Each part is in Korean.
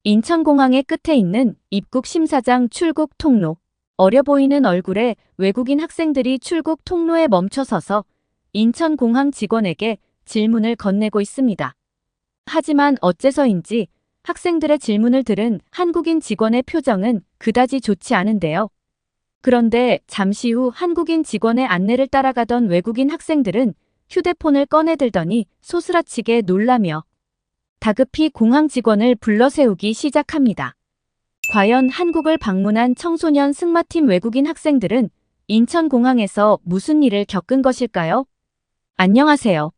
인천공항의 끝에 있는 입국 심사장 출국 통로. 어려 보이는 얼굴의 외국인 학생들이 출국 통로에 멈춰서서 인천공항 직원에게 질문을 건네고 있습니다. 하지만 어째서인지 학생들의 질문을 들은 한국인 직원의 표정은 그다지 좋지 않은데요. 그런데 잠시 후 한국인 직원의 안내를 따라가던 외국인 학생들은 휴대폰을 꺼내들더니 소스라치게 놀라며 다급히 공항 직원을 불러세우기 시작합니다. 과연 한국을 방문한 청소년 승마팀 외국인 학생들은 인천공항에서 무슨 일을 겪은 것일까요? 안녕하세요.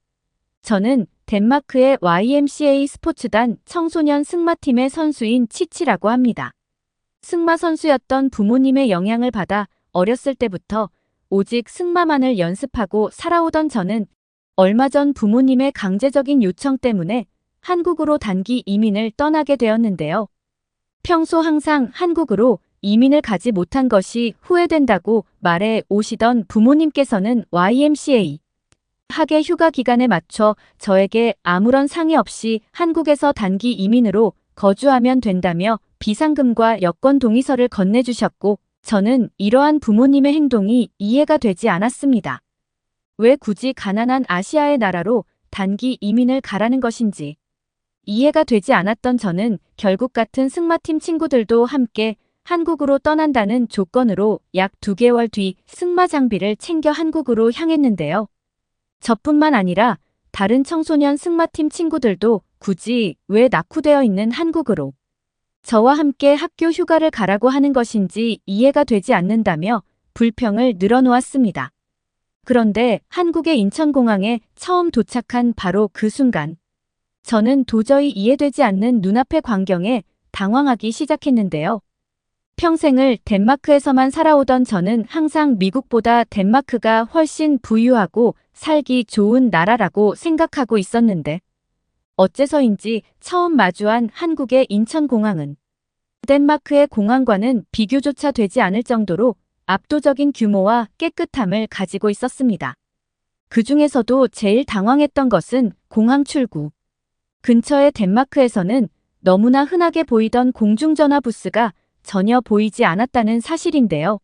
저는 덴마크의 YMCA 스포츠단 청소년 승마팀의 선수인 치치라고 합니다. 승마 선수였던 부모님의 영향을 받아 어렸을 때부터 오직 승마만을 연습하고 살아오던 저는 얼마 전 부모님의 강제적인 요청 때문에 한국으로 단기 이민을 떠나게 되었는데요. 평소 항상 한국으로 이민을 가지 못한 것이 후회된다고 말해 오시던 부모님께서는 YMCA 학예 휴가 기간에 맞춰 저에게 아무런 상의 없이 한국에서 단기 이민으로 거주하면 된다며 비상금과 여권 동의서를 건네주셨고 저는 이러한 부모님의 행동이 이해가 되지 않았습니다. 왜 굳이 가난한 아시아의 나라로 단기 이민을 가라는 것인지 이해가 되지 않았던 저는 결국 같은 승마팀 친구들도 함께 한국으로 떠난다는 조건으로 약 2개월 뒤 승마 장비를 챙겨 한국으로 향했는데요. 저뿐만 아니라 다른 청소년 승마팀 친구들도 굳이 왜 낙후되어 있는 한국으로 저와 함께 학교 휴가를 가라고 하는 것인지 이해가 되지 않는다며 불평을 늘어놓았습니다. 그런데 한국의 인천공항에 처음 도착한 바로 그 순간 저는 도저히 이해되지 않는 눈앞의 광경에 당황하기 시작했는데요. 평생을 덴마크에서만 살아오던 저는 항상 미국보다 덴마크가 훨씬 부유하고 살기 좋은 나라라고 생각하고 있었는데 어째서인지 처음 마주한 한국의 인천공항은 덴마크의 공항과는 비교조차 되지 않을 정도로 압도적인 규모와 깨끗함을 가지고 있었습니다. 그 중에서도 제일 당황했던 것은 공항 출구. 근처의 덴마크에서는 너무나 흔하게 보이던 공중전화 부스가 전혀 보이지 않았다는 사실인데요.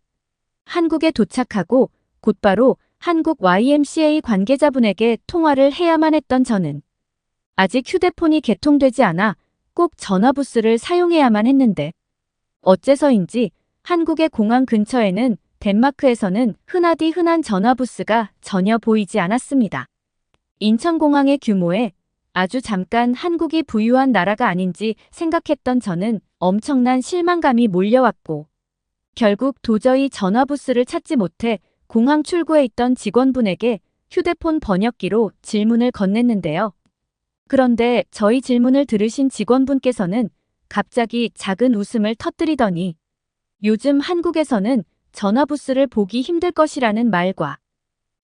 한국에 도착하고 곧바로 한국 YMCA 관계자분에게 통화를 해야만 했던 저는 아직 휴대폰이 개통되지 않아 꼭 전화 부스를 사용해야만 했는데 어째서인지 한국의 공항 근처에는 덴마크에서는 흔하디 흔한 전화 부스가 전혀 보이지 않았습니다. 인천공항의 규모에 아주 잠깐 한국이 부유한 나라가 아닌지 생각했던 저는 엄청난 실망감이 몰려왔고 결국 도저히 전화부스를 찾지 못해 공항 출구에 있던 직원분에게 휴대폰 번역기로 질문을 건넸는데요. 그런데 저희 질문을 들으신 직원분께서는 갑자기 작은 웃음을 터뜨리더니 요즘 한국에서는 전화부스를 보기 힘들 것이라는 말과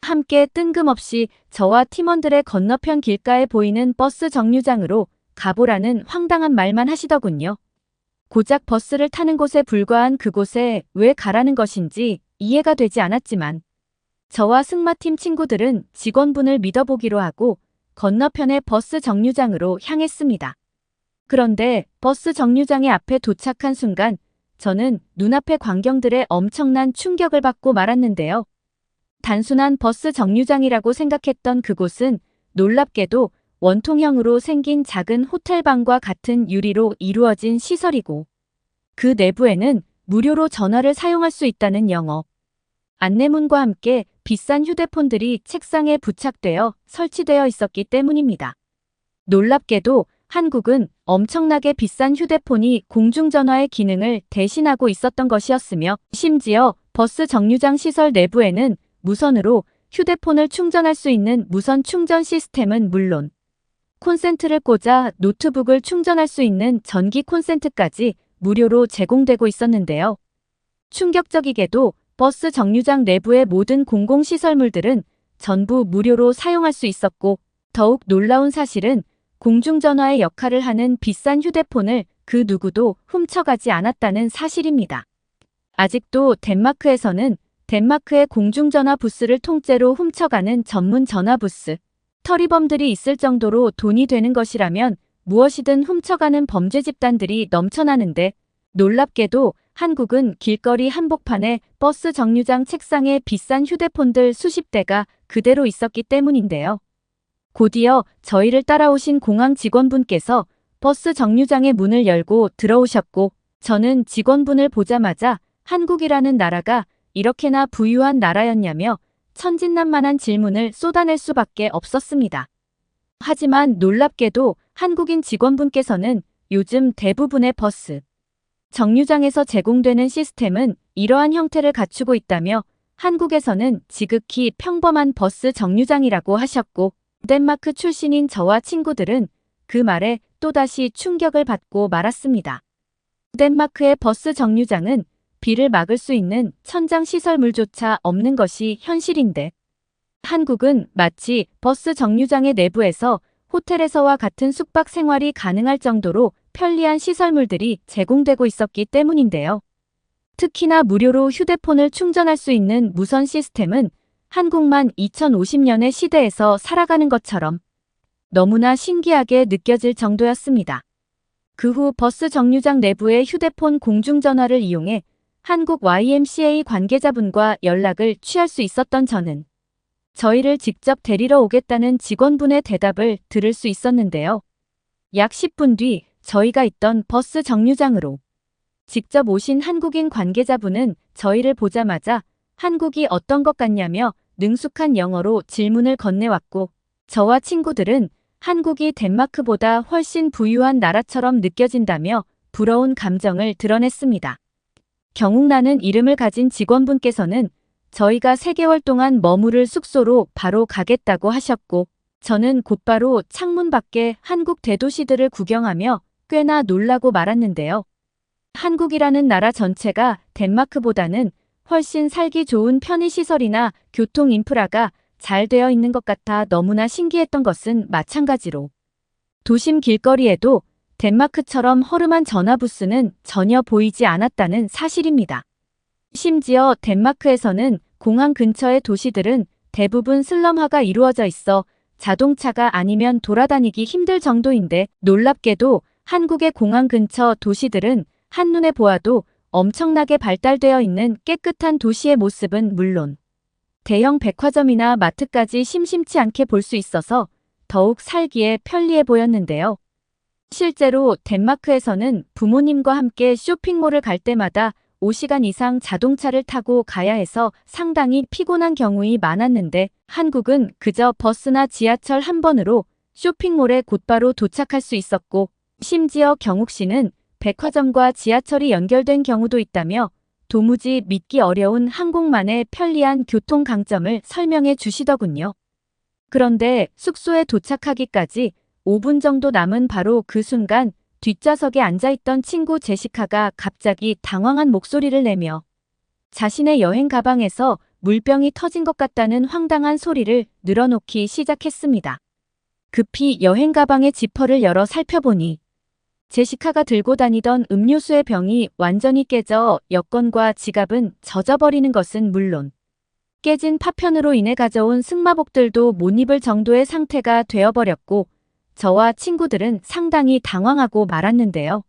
함께 뜬금없이 저와 팀원들의 건너편 길가에 보이는 버스 정류장으로 가보라는 황당한 말만 하시더군요. 고작 버스를 타는 곳에 불과한 그곳에 왜 가라는 것인지 이해가 되지 않았지만 저와 승마팀 친구들은 직원분을 믿어보기로 하고 건너편의 버스 정류장으로 향했습니다. 그런데 버스 정류장의 앞에 도착한 순간 저는 눈앞의 광경들에 엄청난 충격을 받고 말았는데요. 단순한 버스 정류장이라고 생각했던 그곳은 놀랍게도 원통형으로 생긴 작은 호텔방과 같은 유리로 이루어진 시설이고 그 내부에는 무료로 전화를 사용할 수 있다는 영업 안내문과 함께 비싼 휴대폰들이 책상에 부착되어 설치되어 있었기 때문입니다. 놀랍게도 한국은 엄청나게 비싼 휴대폰이 공중전화의 기능을 대신하고 있었던 것이었으며 심지어 버스 정류장 시설 내부에는 무선으로 휴대폰을 충전할 수 있는 무선 충전 시스템은 물론 콘센트를 꽂아 노트북을 충전할 수 있는 전기 콘센트까지 무료로 제공되고 있었는데요. 충격적이게도 버스 정류장 내부의 모든 공공시설물들은 전부 무료로 사용할 수 있었고 더욱 놀라운 사실은 공중전화의 역할을 하는 비싼 휴대폰을 그 누구도 훔쳐가지 않았다는 사실입니다. 아직도 덴마크에서는 덴마크의 공중전화 부스를 통째로 훔쳐가는 전문 전화 부스, 터리범들이 있을 정도로 돈이 되는 것이라면 무엇이든 훔쳐가는 범죄 집단들이 넘쳐나는데 놀랍게도 한국은 길거리 한복판에 버스 정류장 책상에 비싼 휴대폰들 수십 대가 그대로 있었기 때문인데요. 곧이어 저희를 따라오신 공항 직원분께서 버스 정류장의 문을 열고 들어오셨고 저는 직원분을 보자마자 한국이라는 나라가 이렇게나 부유한 나라였냐며 천진난만한 질문을 쏟아낼 수밖에 없었습니다. 하지만 놀랍게도 한국인 직원분께서는 요즘 대부분의 버스 정류장에서 제공되는 시스템은 이러한 형태를 갖추고 있다며 한국에서는 지극히 평범한 버스 정류장이라고 하셨고 덴마크 출신인 저와 친구들은 그 말에 또다시 충격을 받고 말았습니다. 덴마크의 버스 정류장은 비를 막을 수 있는 천장 시설물조차 없는 것이 현실인데 한국은 마치 버스 정류장의 내부에서 호텔에서와 같은 숙박 생활이 가능할 정도로 편리한 시설물들이 제공되고 있었기 때문인데요. 특히나 무료로 휴대폰을 충전할 수 있는 무선 시스템은 한국만 2050년의 시대에서 살아가는 것처럼 너무나 신기하게 느껴질 정도였습니다. 그 후 버스 정류장 내부의 휴대폰 공중전화를 이용해 한국 YMCA 관계자분과 연락을 취할 수 있었던 저는 저희를 직접 데리러 오겠다는 직원분의 대답을 들을 수 있었는데요. 약 10분 뒤 저희가 있던 버스 정류장으로 직접 오신 한국인 관계자분은 저희를 보자마자 한국이 어떤 것 같냐며 능숙한 영어로 질문을 건네왔고 저와 친구들은 한국이 덴마크보다 훨씬 부유한 나라처럼 느껴진다며 부러운 감정을 드러냈습니다. 경욱나는 이름을 가진 직원분께서는 저희가 3개월 동안 머무를 숙소로 바로 가겠다고 하셨고 저는 곧바로 창문 밖에 한국 대도시들을 구경하며 꽤나 놀라고 말았는데요. 한국이라는 나라 전체가 덴마크보다는 훨씬 살기 좋은 편의시설이나 교통 인프라가 잘 되어 있는 것 같아 너무나 신기했던 것은 마찬가지로 도심 길거리에도 덴마크처럼 허름한 전화부스는 전혀 보이지 않았다는 사실입니다. 심지어 덴마크에서는 공항 근처의 도시들은 대부분 슬럼화가 이루어져 있어 자동차가 아니면 돌아다니기 힘들 정도인데 놀랍게도 한국의 공항 근처 도시들은 한눈에 보아도 엄청나게 발달되어 있는 깨끗한 도시의 모습은 물론 대형 백화점이나 마트까지 심심치 않게 볼 수 있어서 더욱 살기에 편리해 보였는데요. 실제로 덴마크에서는 부모님과 함께 쇼핑몰을 갈 때마다 5시간 이상 자동차를 타고 가야 해서 상당히 피곤한 경우이 많았는데 한국은 그저 버스나 지하철 한 번으로 쇼핑몰에 곧바로 도착할 수 있었고 심지어 경욱 씨는 백화점과 지하철이 연결된 경우도 있다며 도무지 믿기 어려운 한국만의 편리한 교통 강점을 설명해 주시더군요. 그런데 숙소에 도착하기까지 5분 정도 남은 바로 그 순간 뒷좌석에 앉아있던 친구 제시카가 갑자기 당황한 목소리를 내며 자신의 여행 가방에서 물병이 터진 것 같다는 황당한 소리를 늘어놓기 시작했습니다. 급히 여행 가방의 지퍼를 열어 살펴보니 제시카가 들고 다니던 음료수의 병이 완전히 깨져 여권과 지갑은 젖어버리는 것은 물론 깨진 파편으로 인해 가져온 승마복들도 못 입을 정도의 상태가 되어버렸고 저와 친구들은 상당히 당황하고 말았는데요.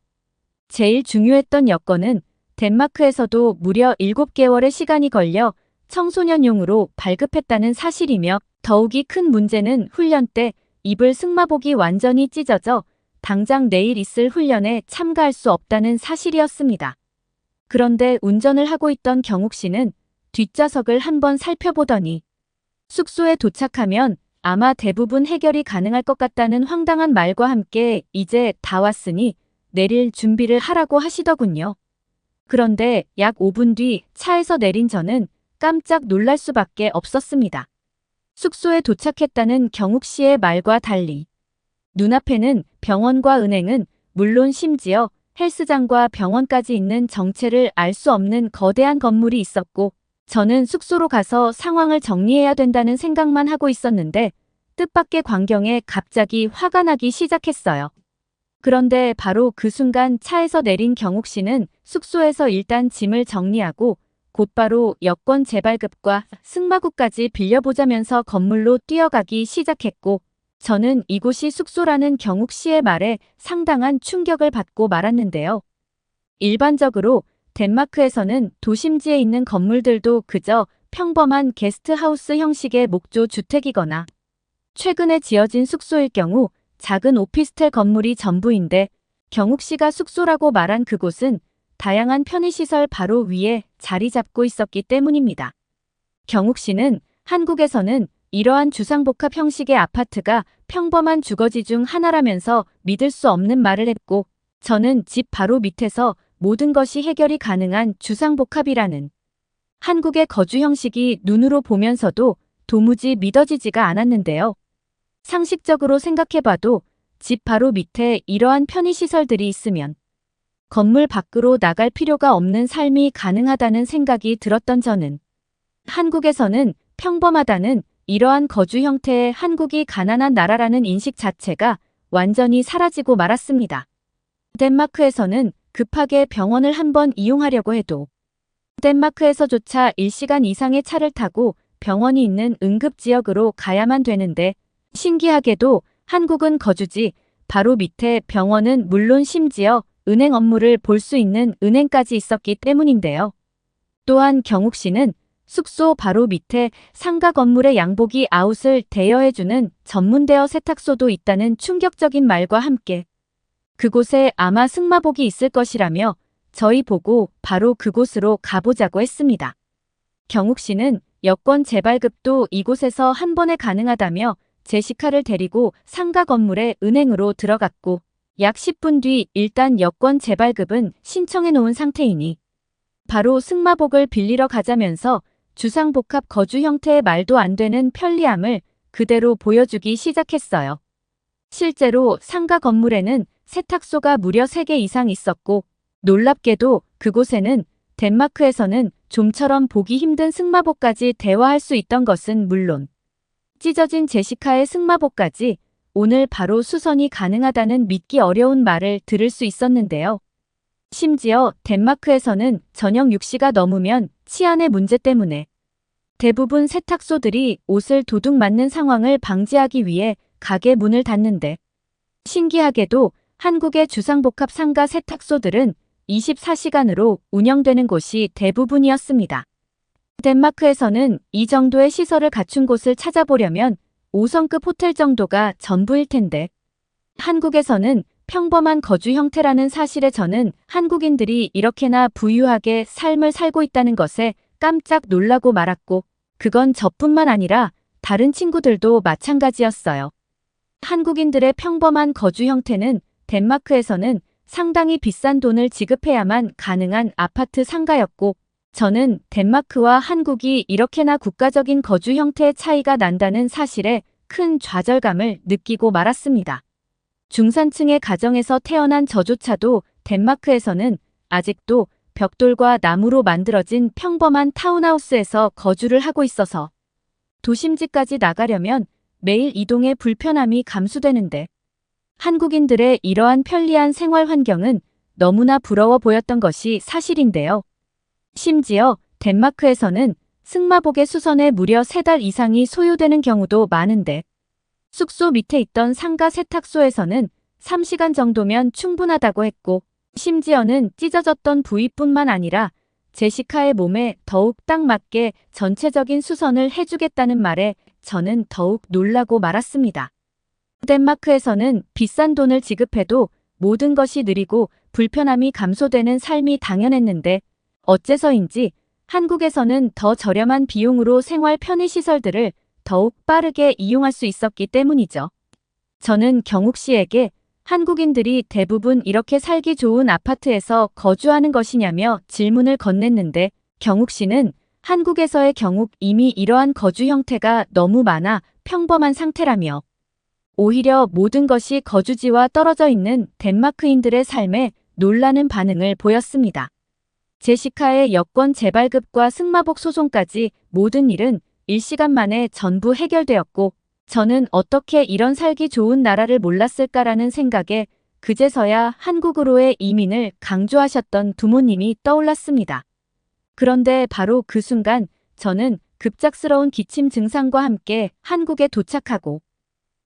제일 중요했던 여권은 덴마크에서도 무려 7개월의 시간이 걸려 청소년용으로 발급했다는 사실이며 더욱이 큰 문제는 훈련 때 입을 승마복이 완전히 찢어져 당장 내일 있을 훈련에 참가할 수 없다는 사실이었습니다. 그런데 운전을 하고 있던 경욱 씨는 뒷좌석을 한번 살펴보더니 숙소에 도착하면 아마 대부분 해결이 가능할 것 같다는 황당한 말과 함께 이제 다 왔으니 내릴 준비를 하라고 하시더군요. 그런데 약 5분 뒤 차에서 내린 저는 깜짝 놀랄 수밖에 없었습니다. 숙소에 도착했다는 경욱 씨의 말과 달리 눈앞에는 병원과 은행은 물론 심지어 헬스장과 병원까지 있는 정체를 알 수 없는 거대한 건물이 있었고 저는 숙소로 가서 상황을 정리해야 된다는 생각만 하고 있었는데 뜻밖의 광경에 갑자기 화가 나기 시작했어요. 그런데 바로 그 순간 차에서 내린 경욱 씨는 숙소에서 일단 짐을 정리하고 곧바로 여권 재발급과 승마구까지 빌려보자면서 건물로 뛰어가기 시작했고 저는 이곳이 숙소라는 경욱 씨의 말에 상당한 충격을 받고 말았는데요. 일반적으로 덴마크에서는 도심지에 있는 건물들도 그저 평범한 게스트하우스 형식의 목조 주택이거나 최근에 지어진 숙소일 경우 작은 오피스텔 건물이 전부인데 경욱 씨가 숙소라고 말한 그곳은 다양한 편의시설 바로 위에 자리 잡고 있었기 때문입니다. 경욱 씨는 한국에서는 이러한 주상복합 형식의 아파트가 평범한 주거지 중 하나라면서 믿을 수 없는 말을 했고, 저는 집 바로 밑에서 모든 것이 해결이 가능한 주상복합이라는 한국의 거주 형식이 눈으로 보면서도 도무지 믿어지지가 않았는데요. 상식적으로 생각해봐도 집 바로 밑에 이러한 편의시설들이 있으면 건물 밖으로 나갈 필요가 없는 삶이 가능하다는 생각이 들었던 저는 한국에서는 평범하다는 이러한 거주 형태의 한국이 가난한 나라라는 인식 자체가 완전히 사라지고 말았습니다. 덴마크에서는 급하게 병원을 한번 이용하려고 해도 덴마크에서조차 1시간 이상의 차를 타고 병원이 있는 응급지역으로 가야만 되는데 신기하게도 한국은 거주지 바로 밑에 병원은 물론 심지어 은행 업무를 볼 수 있는 은행까지 있었기 때문인데요. 또한 경욱 씨는 숙소 바로 밑에 상가 건물의 양복이 아웃을 대여해주는 전문 대여 세탁소도 있다는 충격적인 말과 함께 그곳에 아마 승마복이 있을 것이라며 저희 보고 바로 그곳으로 가보자고 했습니다. 경욱 씨는 여권 재발급도 이곳에서 한 번에 가능하다며 제시카를 데리고 상가 건물의 은행으로 들어갔고 약 10분 뒤 일단 여권 재발급은 신청해 놓은 상태이니 바로 승마복을 빌리러 가자면서 주상복합 거주 형태의 말도 안 되는 편리함을 그대로 보여주기 시작했어요. 실제로 상가 건물에는 세탁소가 무려 3개 이상 있었고 놀랍게도 그곳에는 덴마크에서는 좀처럼 보기 힘든 승마복까지 대여할 수 있던 것은 물론 찢어진 제시카의 승마복까지 오늘 바로 수선이 가능하다는 믿기 어려운 말을 들을 수 있었는데요. 심지어 덴마크에서는 저녁 6시가 넘으면 치안의 문제 때문에 대부분 세탁소들이 옷을 도둑 맞는 상황을 방지하기 위해 가게 문을 닫는데 신기하게도 한국의 주상복합 상가 세탁소들은 24시간으로 운영되는 곳이 대부분이었습니다. 덴마크에서는 이 정도의 시설을 갖춘 곳을 찾아보려면 5성급 호텔 정도가 전부일 텐데 한국에서는 평범한 거주 형태라는 사실에 저는 한국인들이 이렇게나 부유하게 삶을 살고 있다는 것에 깜짝 놀라고 말았고 그건 저뿐만 아니라 다른 친구들도 마찬가지였어요. 한국인들의 평범한 거주 형태는 덴마크에서는 상당히 비싼 돈을 지급해야만 가능한 아파트 상가였고 저는 덴마크와 한국이 이렇게나 국가적인 거주 형태의 차이가 난다는 사실에 큰 좌절감을 느끼고 말았습니다. 중산층의 가정에서 태어난 저조차도 덴마크에서는 아직도 벽돌과 나무로 만들어진 평범한 타운하우스에서 거주를 하고 있어서 도심지까지 나가려면 매일 이동의 불편함이 감수되는데 한국인들의 이러한 편리한 생활 환경은 너무나 부러워 보였던 것이 사실인데요. 심지어 덴마크에서는 승마복의 수선에 무려 3달 이상이 소요되는 경우도 많은데 숙소 밑에 있던 상가 세탁소에서는 3시간 정도면 충분하다고 했고 심지어는 찢어졌던 부위뿐만 아니라 제시카의 몸에 더욱 딱 맞게 전체적인 수선을 해주겠다는 말에 저는 더욱 놀라고 말았습니다. 덴마크에서는 비싼 돈을 지급해도 모든 것이 느리고 불편함이 감소되는 삶이 당연했는데 어째서인지 한국에서는 더 저렴한 비용으로 생활 편의시설들을 더욱 빠르게 이용할 수 있었기 때문이죠. 저는 경욱 씨에게 한국인들이 대부분 이렇게 살기 좋은 아파트에서 거주하는 것이냐며 질문을 건넸는데 경욱 씨는 한국에서의 경우 이미 이러한 거주 형태가 너무 많아 평범한 상태라며 오히려 모든 것이 거주지와 떨어져 있는 덴마크인들의 삶에 놀라는 반응을 보였습니다. 제시카의 여권 재발급과 승마복 소송까지 모든 일은 1시간 만에 전부 해결되었고 저는 어떻게 이런 살기 좋은 나라를 몰랐을까라는 생각에 그제서야 한국으로의 이민을 강조하셨던 부모님이 떠올랐습니다. 그런데 바로 그 순간 저는 급작스러운 기침 증상과 함께 한국에 도착하고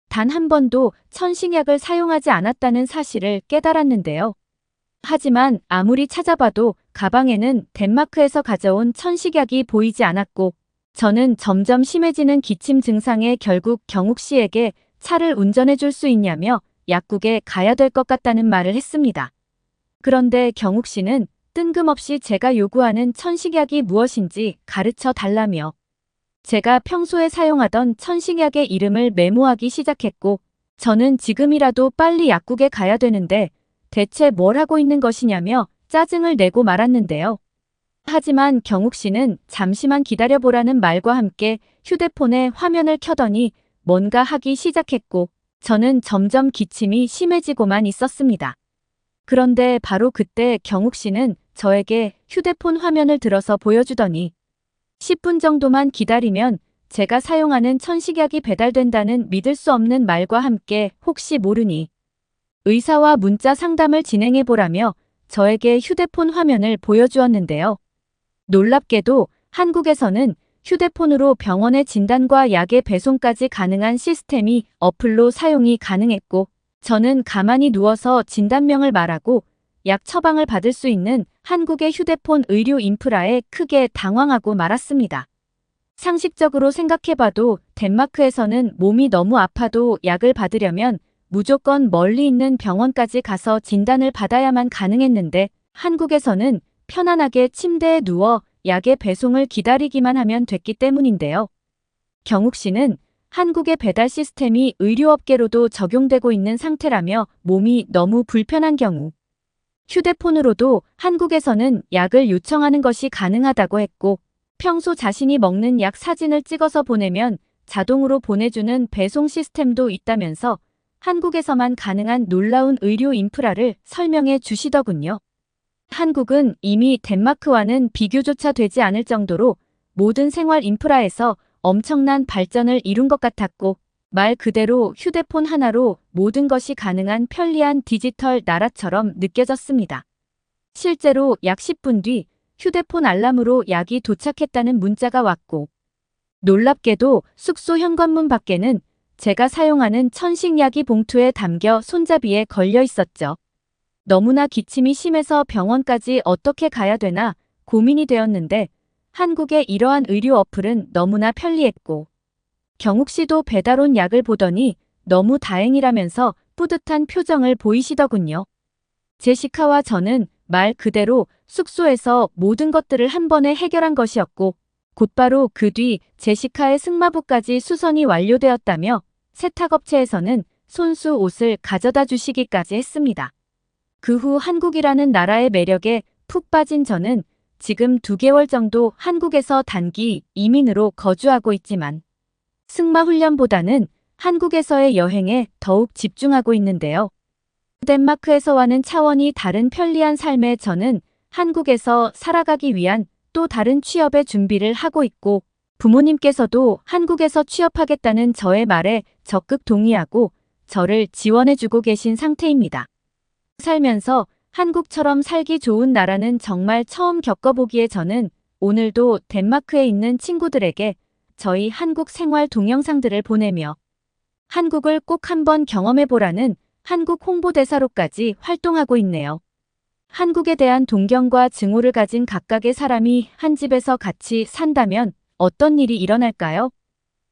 단 한 번도 천식약을 사용하지 않았다는 사실을 깨달았는데요. 하지만 아무리 찾아봐도 가방에는 덴마크에서 가져온 천식약이 보이지 않았고 저는 점점 심해지는 기침 증상에 결국 경욱 씨에게 차를 운전해 줄 수 있냐며 약국에 가야 될 것 같다는 말을 했습니다. 그런데 경욱 씨는 뜬금없이 제가 요구하는 천식약이 무엇인지 가르쳐 달라며 제가 평소에 사용하던 천식약의 이름을 메모하기 시작했고 저는 지금이라도 빨리 약국에 가야 되는데 대체 뭘 하고 있는 것이냐며 짜증을 내고 말았는데요. 하지만 경욱 씨는 잠시만 기다려보라는 말과 함께 휴대폰에 화면을 켜더니 뭔가 하기 시작했고 저는 점점 기침이 심해지고만 있었습니다. 그런데 바로 그때 경욱 씨는 저에게 휴대폰 화면을 들어서 보여주더니 10분 정도만 기다리면 제가 사용하는 천식약이 배달된다는 믿을 수 없는 말과 함께 혹시 모르니 의사와 문자 상담을 진행해보라며 저에게 휴대폰 화면을 보여주었는데요. 놀랍게도 한국에서는 휴대폰으로 병원의 진단과 약의 배송까지 가능한 시스템이 어플로 사용이 가능했고 저는 가만히 누워서 진단명을 말하고 약 처방을 받을 수 있는 한국의 휴대폰 의료 인프라에 크게 당황하고 말았습니다. 상식적으로 생각해봐도 덴마크에서는 몸이 너무 아파도 약을 받으려면 무조건 멀리 있는 병원까지 가서 진단을 받아야만 가능했는데 한국에서는 편안하게 침대에 누워 약의 배송을 기다리기만 하면 됐기 때문인데요. 경욱 씨는 한국의 배달 시스템이 의료업계로도 적용되고 있는 상태라며 몸이 너무 불편한 경우 휴대폰으로도 한국에서는 약을 요청하는 것이 가능하다고 했고 평소 자신이 먹는 약 사진을 찍어서 보내면 자동으로 보내주는 배송 시스템도 있다면서 한국에서만 가능한 놀라운 의료 인프라를 설명해 주시더군요. 한국은 이미 덴마크와는 비교조차 되지 않을 정도로 모든 생활 인프라에서 엄청난 발전을 이룬 것 같았고 말 그대로 휴대폰 하나로 모든 것이 가능한 편리한 디지털 나라처럼 느껴졌습니다. 실제로 약 10분 뒤 휴대폰 알람으로 약이 도착했다는 문자가 왔고 놀랍게도 숙소 현관문 밖에는 제가 사용하는 천식약이 봉투에 담겨 손잡이에 걸려 있었죠. 너무나 기침이 심해서 병원까지 어떻게 가야 되나 고민이 되었는데 한국의 이러한 의료 어플은 너무나 편리했고 경욱 씨도 배달 온 약을 보더니 너무 다행이라면서 뿌듯한 표정을 보이시더군요. 제시카와 저는 말 그대로 숙소에서 모든 것들을 한 번에 해결한 것이었고 곧바로 그 뒤 제시카의 승마부까지 수선이 완료되었다며 세탁업체에서는 손수 옷을 가져다 주시기까지 했습니다. 그 후 한국이라는 나라의 매력에 푹 빠진 저는 지금 2개월 정도 한국에서 단기 이민으로 거주하고 있지만 승마 훈련보다는 한국에서의 여행에 더욱 집중하고 있는데요. 덴마크에서와는 차원이 다른 편리한 삶에 저는 한국에서 살아가기 위한 또 다른 취업의 준비를 하고 있고 부모님께서도 한국에서 취업하겠다는 저의 말에 적극 동의하고 저를 지원해주고 계신 상태입니다. 살면서 한국처럼 살기 좋은 나라는 정말 처음 겪어보기에 저는 오늘도 덴마크에 있는 친구들에게 저희 한국 생활 동영상들을 보내며 한국을 꼭 한번 경험해보라는 한국 홍보대사로까지 활동하고 있네요. 한국에 대한 동경과 증오를 가진 각각의 사람이 한 집에서 같이 산다면 어떤 일이 일어날까요?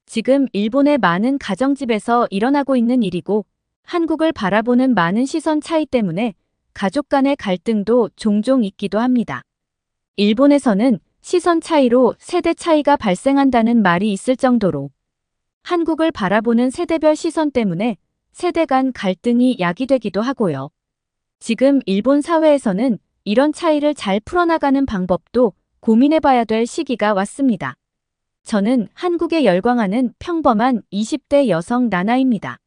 지금 일본의 많은 가정집에서 일어나고 있는 일이고 한국을 바라보는 많은 시선 차이 때문에 가족 간의 갈등도 종종 있기도 합니다. 일본에서는 시선 차이로 세대 차이가 발생한다는 말이 있을 정도로 한국을 바라보는 세대별 시선 때문에 세대 간 갈등이 야기되기도 하고요. 지금 일본 사회에서는 이런 차이를 잘 풀어나가는 방법도 고민해봐야 될 시기가 왔습니다. 저는 한국에 열광하는 평범한 20대 여성 나나입니다.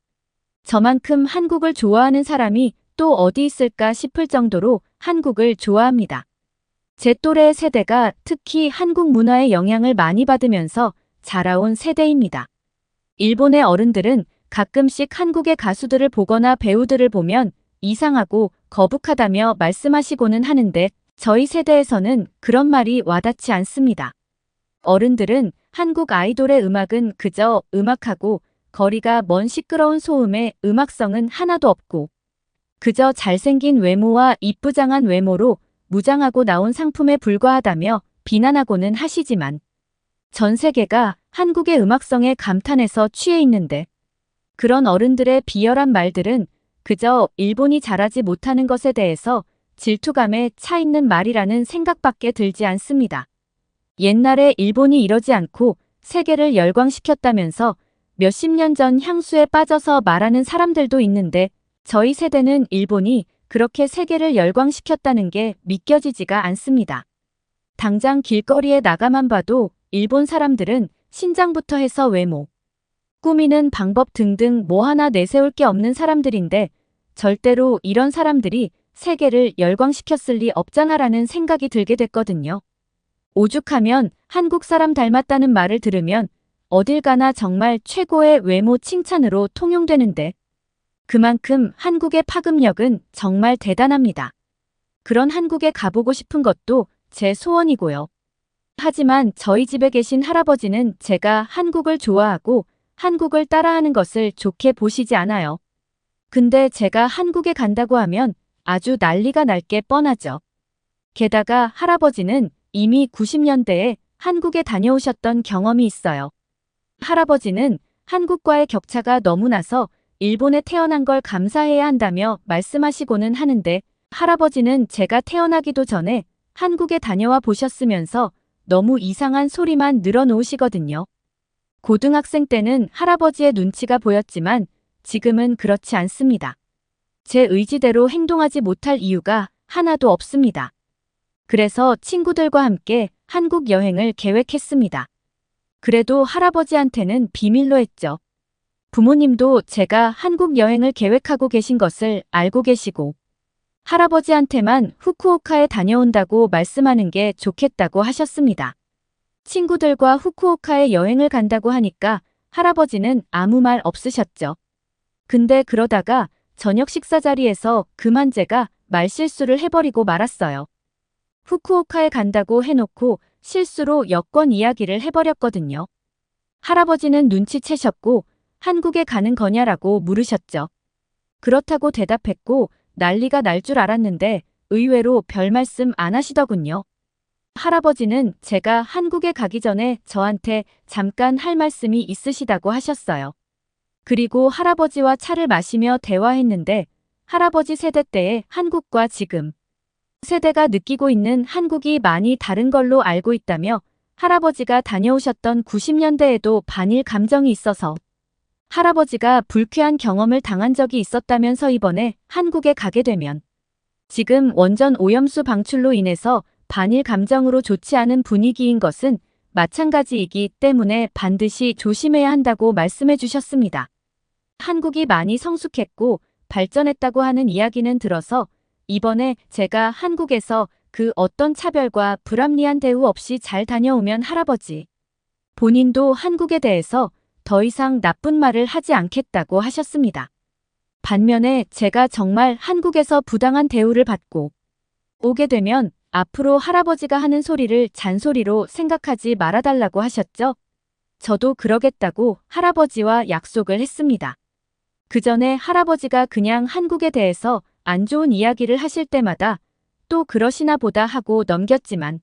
저만큼 한국을 좋아하는 사람이 또 어디 있을까 싶을 정도로 한국을 좋아합니다. 제 또래의 세대가 특히 한국 문화의 영향을 많이 받으면서 자라온 세대입니다. 일본의 어른들은 가끔씩 한국의 가수들을 보거나 배우들을 보면 이상하고 거북하다며 말씀하시고는 하는데 저희 세대에서는 그런 말이 와닿지 않습니다. 어른들은 한국 아이돌의 음악은 그저 음악하고 거리가 먼 시끄러운 소음에 음악성은 하나도 없고 그저 잘생긴 외모와 이쁘장한 외모로 무장하고 나온 상품에 불과하다며 비난하고는 하시지만 전 세계가 한국의 음악성에 감탄해서 취해 있는데 그런 어른들의 비열한 말들은 그저 일본이 잘하지 못하는 것에 대해서 질투감에 차 있는 말이라는 생각밖에 들지 않습니다. 옛날에 일본이 이러지 않고 세계를 열광시켰다면서 몇십 년 전 향수에 빠져서 말하는 사람들도 있는데 저희 세대는 일본이 그렇게 세계를 열광시켰다는 게 믿겨지지가 않습니다. 당장 길거리에 나가만 봐도 일본 사람들은 신장부터 해서 외모, 꾸미는 방법 등등 뭐 하나 내세울 게 없는 사람들인데 절대로 이런 사람들이 세계를 열광시켰을 리 없잖아라는 생각이 들게 됐거든요. 오죽하면 한국 사람 닮았다는 말을 들으면 어딜 가나 정말 최고의 외모 칭찬으로 통용되는데 그만큼 한국의 파급력은 정말 대단합니다. 그런 한국에 가보고 싶은 것도 제 소원이고요. 하지만 저희 집에 계신 할아버지는 제가 한국을 좋아하고 한국을 따라하는 것을 좋게 보시지 않아요. 근데 제가 한국에 간다고 하면 아주 난리가 날 게 뻔하죠. 게다가 할아버지는 이미 90년대에 한국에 다녀오셨던 경험이 있어요. 할아버지는 한국과의 격차가 너무 나서 일본에 태어난 걸 감사해야 한다며 말씀하시고는 하는데 할아버지는 제가 태어나기도 전에 한국에 다녀와 보셨으면서 너무 이상한 소리만 늘어놓으시거든요. 고등학생 때는 할아버지의 눈치가 보였지만 지금은 그렇지 않습니다. 제 의지대로 행동하지 못할 이유가 하나도 없습니다. 그래서 친구들과 함께 한국 여행을 계획했습니다. 그래도 할아버지한테는 비밀로 했죠. 부모님도 제가 한국 여행을 계획하고 계신 것을 알고 계시고 할아버지한테만 후쿠오카에 다녀온다고 말씀하는 게 좋겠다고 하셨습니다. 친구들과 후쿠오카에 여행을 간다고 하니까 할아버지는 아무 말 없으셨죠. 근데 그러다가 저녁 식사 자리에서 그만 제가 말실수를 해버리고 말았어요. 후쿠오카에 간다고 해놓고 실수로 여권 이야기를 해버렸거든요. 할아버지는 눈치채셨고 한국에 가는 거냐라고 물으셨죠. 그렇다고 대답했고 난리가 날 줄 알았는데 의외로 별 말씀 안 하시더군요. 할아버지는 제가 한국에 가기 전에 저한테 잠깐 할 말씀이 있으시다고 하셨어요. 그리고 할아버지와 차를 마시며 대화했는데 할아버지 세대 때의 한국과 지금 세대가 느끼고 있는 한국이 많이 다른 걸로 알고 있다며 할아버지가 다녀오셨던 90년대에도 반일 감정이 있어서 할아버지가 불쾌한 경험을 당한 적이 있었다면서 이번에 한국에 가게 되면 지금 원전 오염수 방출로 인해서 반일 감정으로 좋지 않은 분위기인 것은 마찬가지이기 때문에 반드시 조심해야 한다고 말씀해 주셨습니다. 한국이 많이 성숙했고 발전했다고 하는 이야기는 들어서 이번에 제가 한국에서 그 어떤 차별과 불합리한 대우 없이 잘 다녀오면 할아버지 본인도 한국에 대해서 더 이상 나쁜 말을 하지 않겠다고 하셨습니다. 반면에 제가 정말 한국에서 부당한 대우를 받고 오게 되면 앞으로 할아버지가 하는 소리를 잔소리로 생각하지 말아달라고 하셨죠. 저도 그러겠다고 할아버지와 약속을 했습니다. 그 전에 할아버지가 그냥 한국에 대해서 안 좋은 이야기를 하실 때마다 또 그러시나 보다 하고 넘겼지만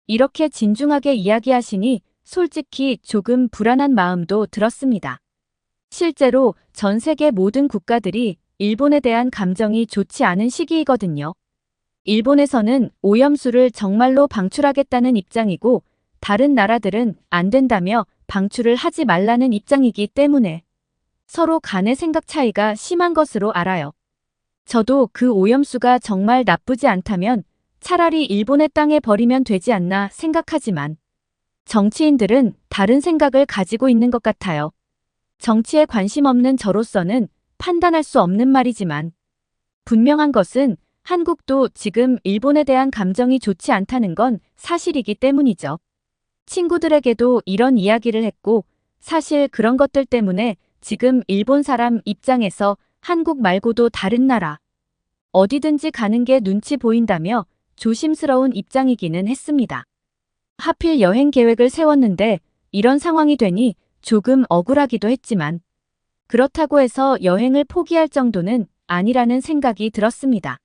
이렇게 진중하게 이야기하시니 솔직히 조금 불안한 마음도 들었습니다. 실제로 전 세계 모든 국가들이 일본에 대한 감정이 좋지 않은 시기이거든요. 일본에서는 오염수를 정말로 방출하겠다는 입장이고 다른 나라들은 안 된다며 방출을 하지 말라는 입장이기 때문에 서로 간의 생각 차이가 심한 것으로 알아요. 저도 그 오염수가 정말 나쁘지 않다면 차라리 일본의 땅에 버리면 되지 않나 생각하지만 정치인들은 다른 생각을 가지고 있는 것 같아요. 정치에 관심 없는 저로서는 판단할 수 없는 말이지만 분명한 것은 한국도 지금 일본에 대한 감정이 좋지 않다는 건 사실이기 때문이죠. 친구들에게도 이런 이야기를 했고 사실 그런 것들 때문에 지금 일본 사람 입장에서 한국 말고도 다른 나라 어디든지 가는 게 눈치 보인다며 조심스러운 입장이기는 했습니다. 하필 여행 계획을 세웠는데 이런 상황이 되니 조금 억울하기도 했지만 그렇다고 해서 여행을 포기할 정도는 아니라는 생각이 들었습니다.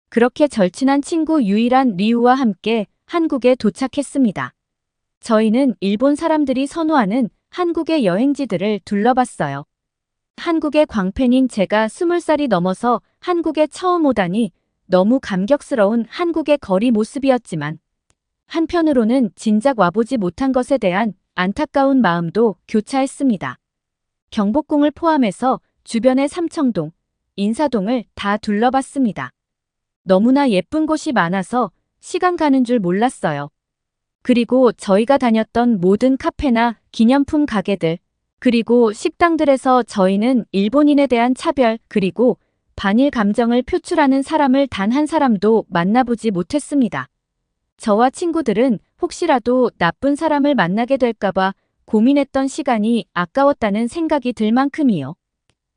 그렇게 절친한 친구 유일한 리우와 함께 한국에 도착했습니다. 저희는 일본 사람들이 선호하는 한국의 여행지들을 둘러봤어요. 한국의 광팬인 제가 20살이 넘어서 한국에 처음 오다니 너무 감격스러운 한국의 거리 모습이었지만 한편으로는 진작 와보지 못한 것에 대한 안타까운 마음도 교차했습니다. 경복궁을 포함해서 주변의 삼청동, 인사동을 다 둘러봤습니다. 너무나 예쁜 곳이 많아서 시간 가는 줄 몰랐어요. 그리고 저희가 다녔던 모든 카페나 기념품 가게들, 그리고 식당들에서 저희는 일본인에 대한 차별 그리고 반일 감정을 표출하는 사람을 단 한 사람도 만나보지 못했습니다. 저와 친구들은 혹시라도 나쁜 사람을 만나게 될까봐 고민했던 시간이 아까웠다는 생각이 들 만큼이요.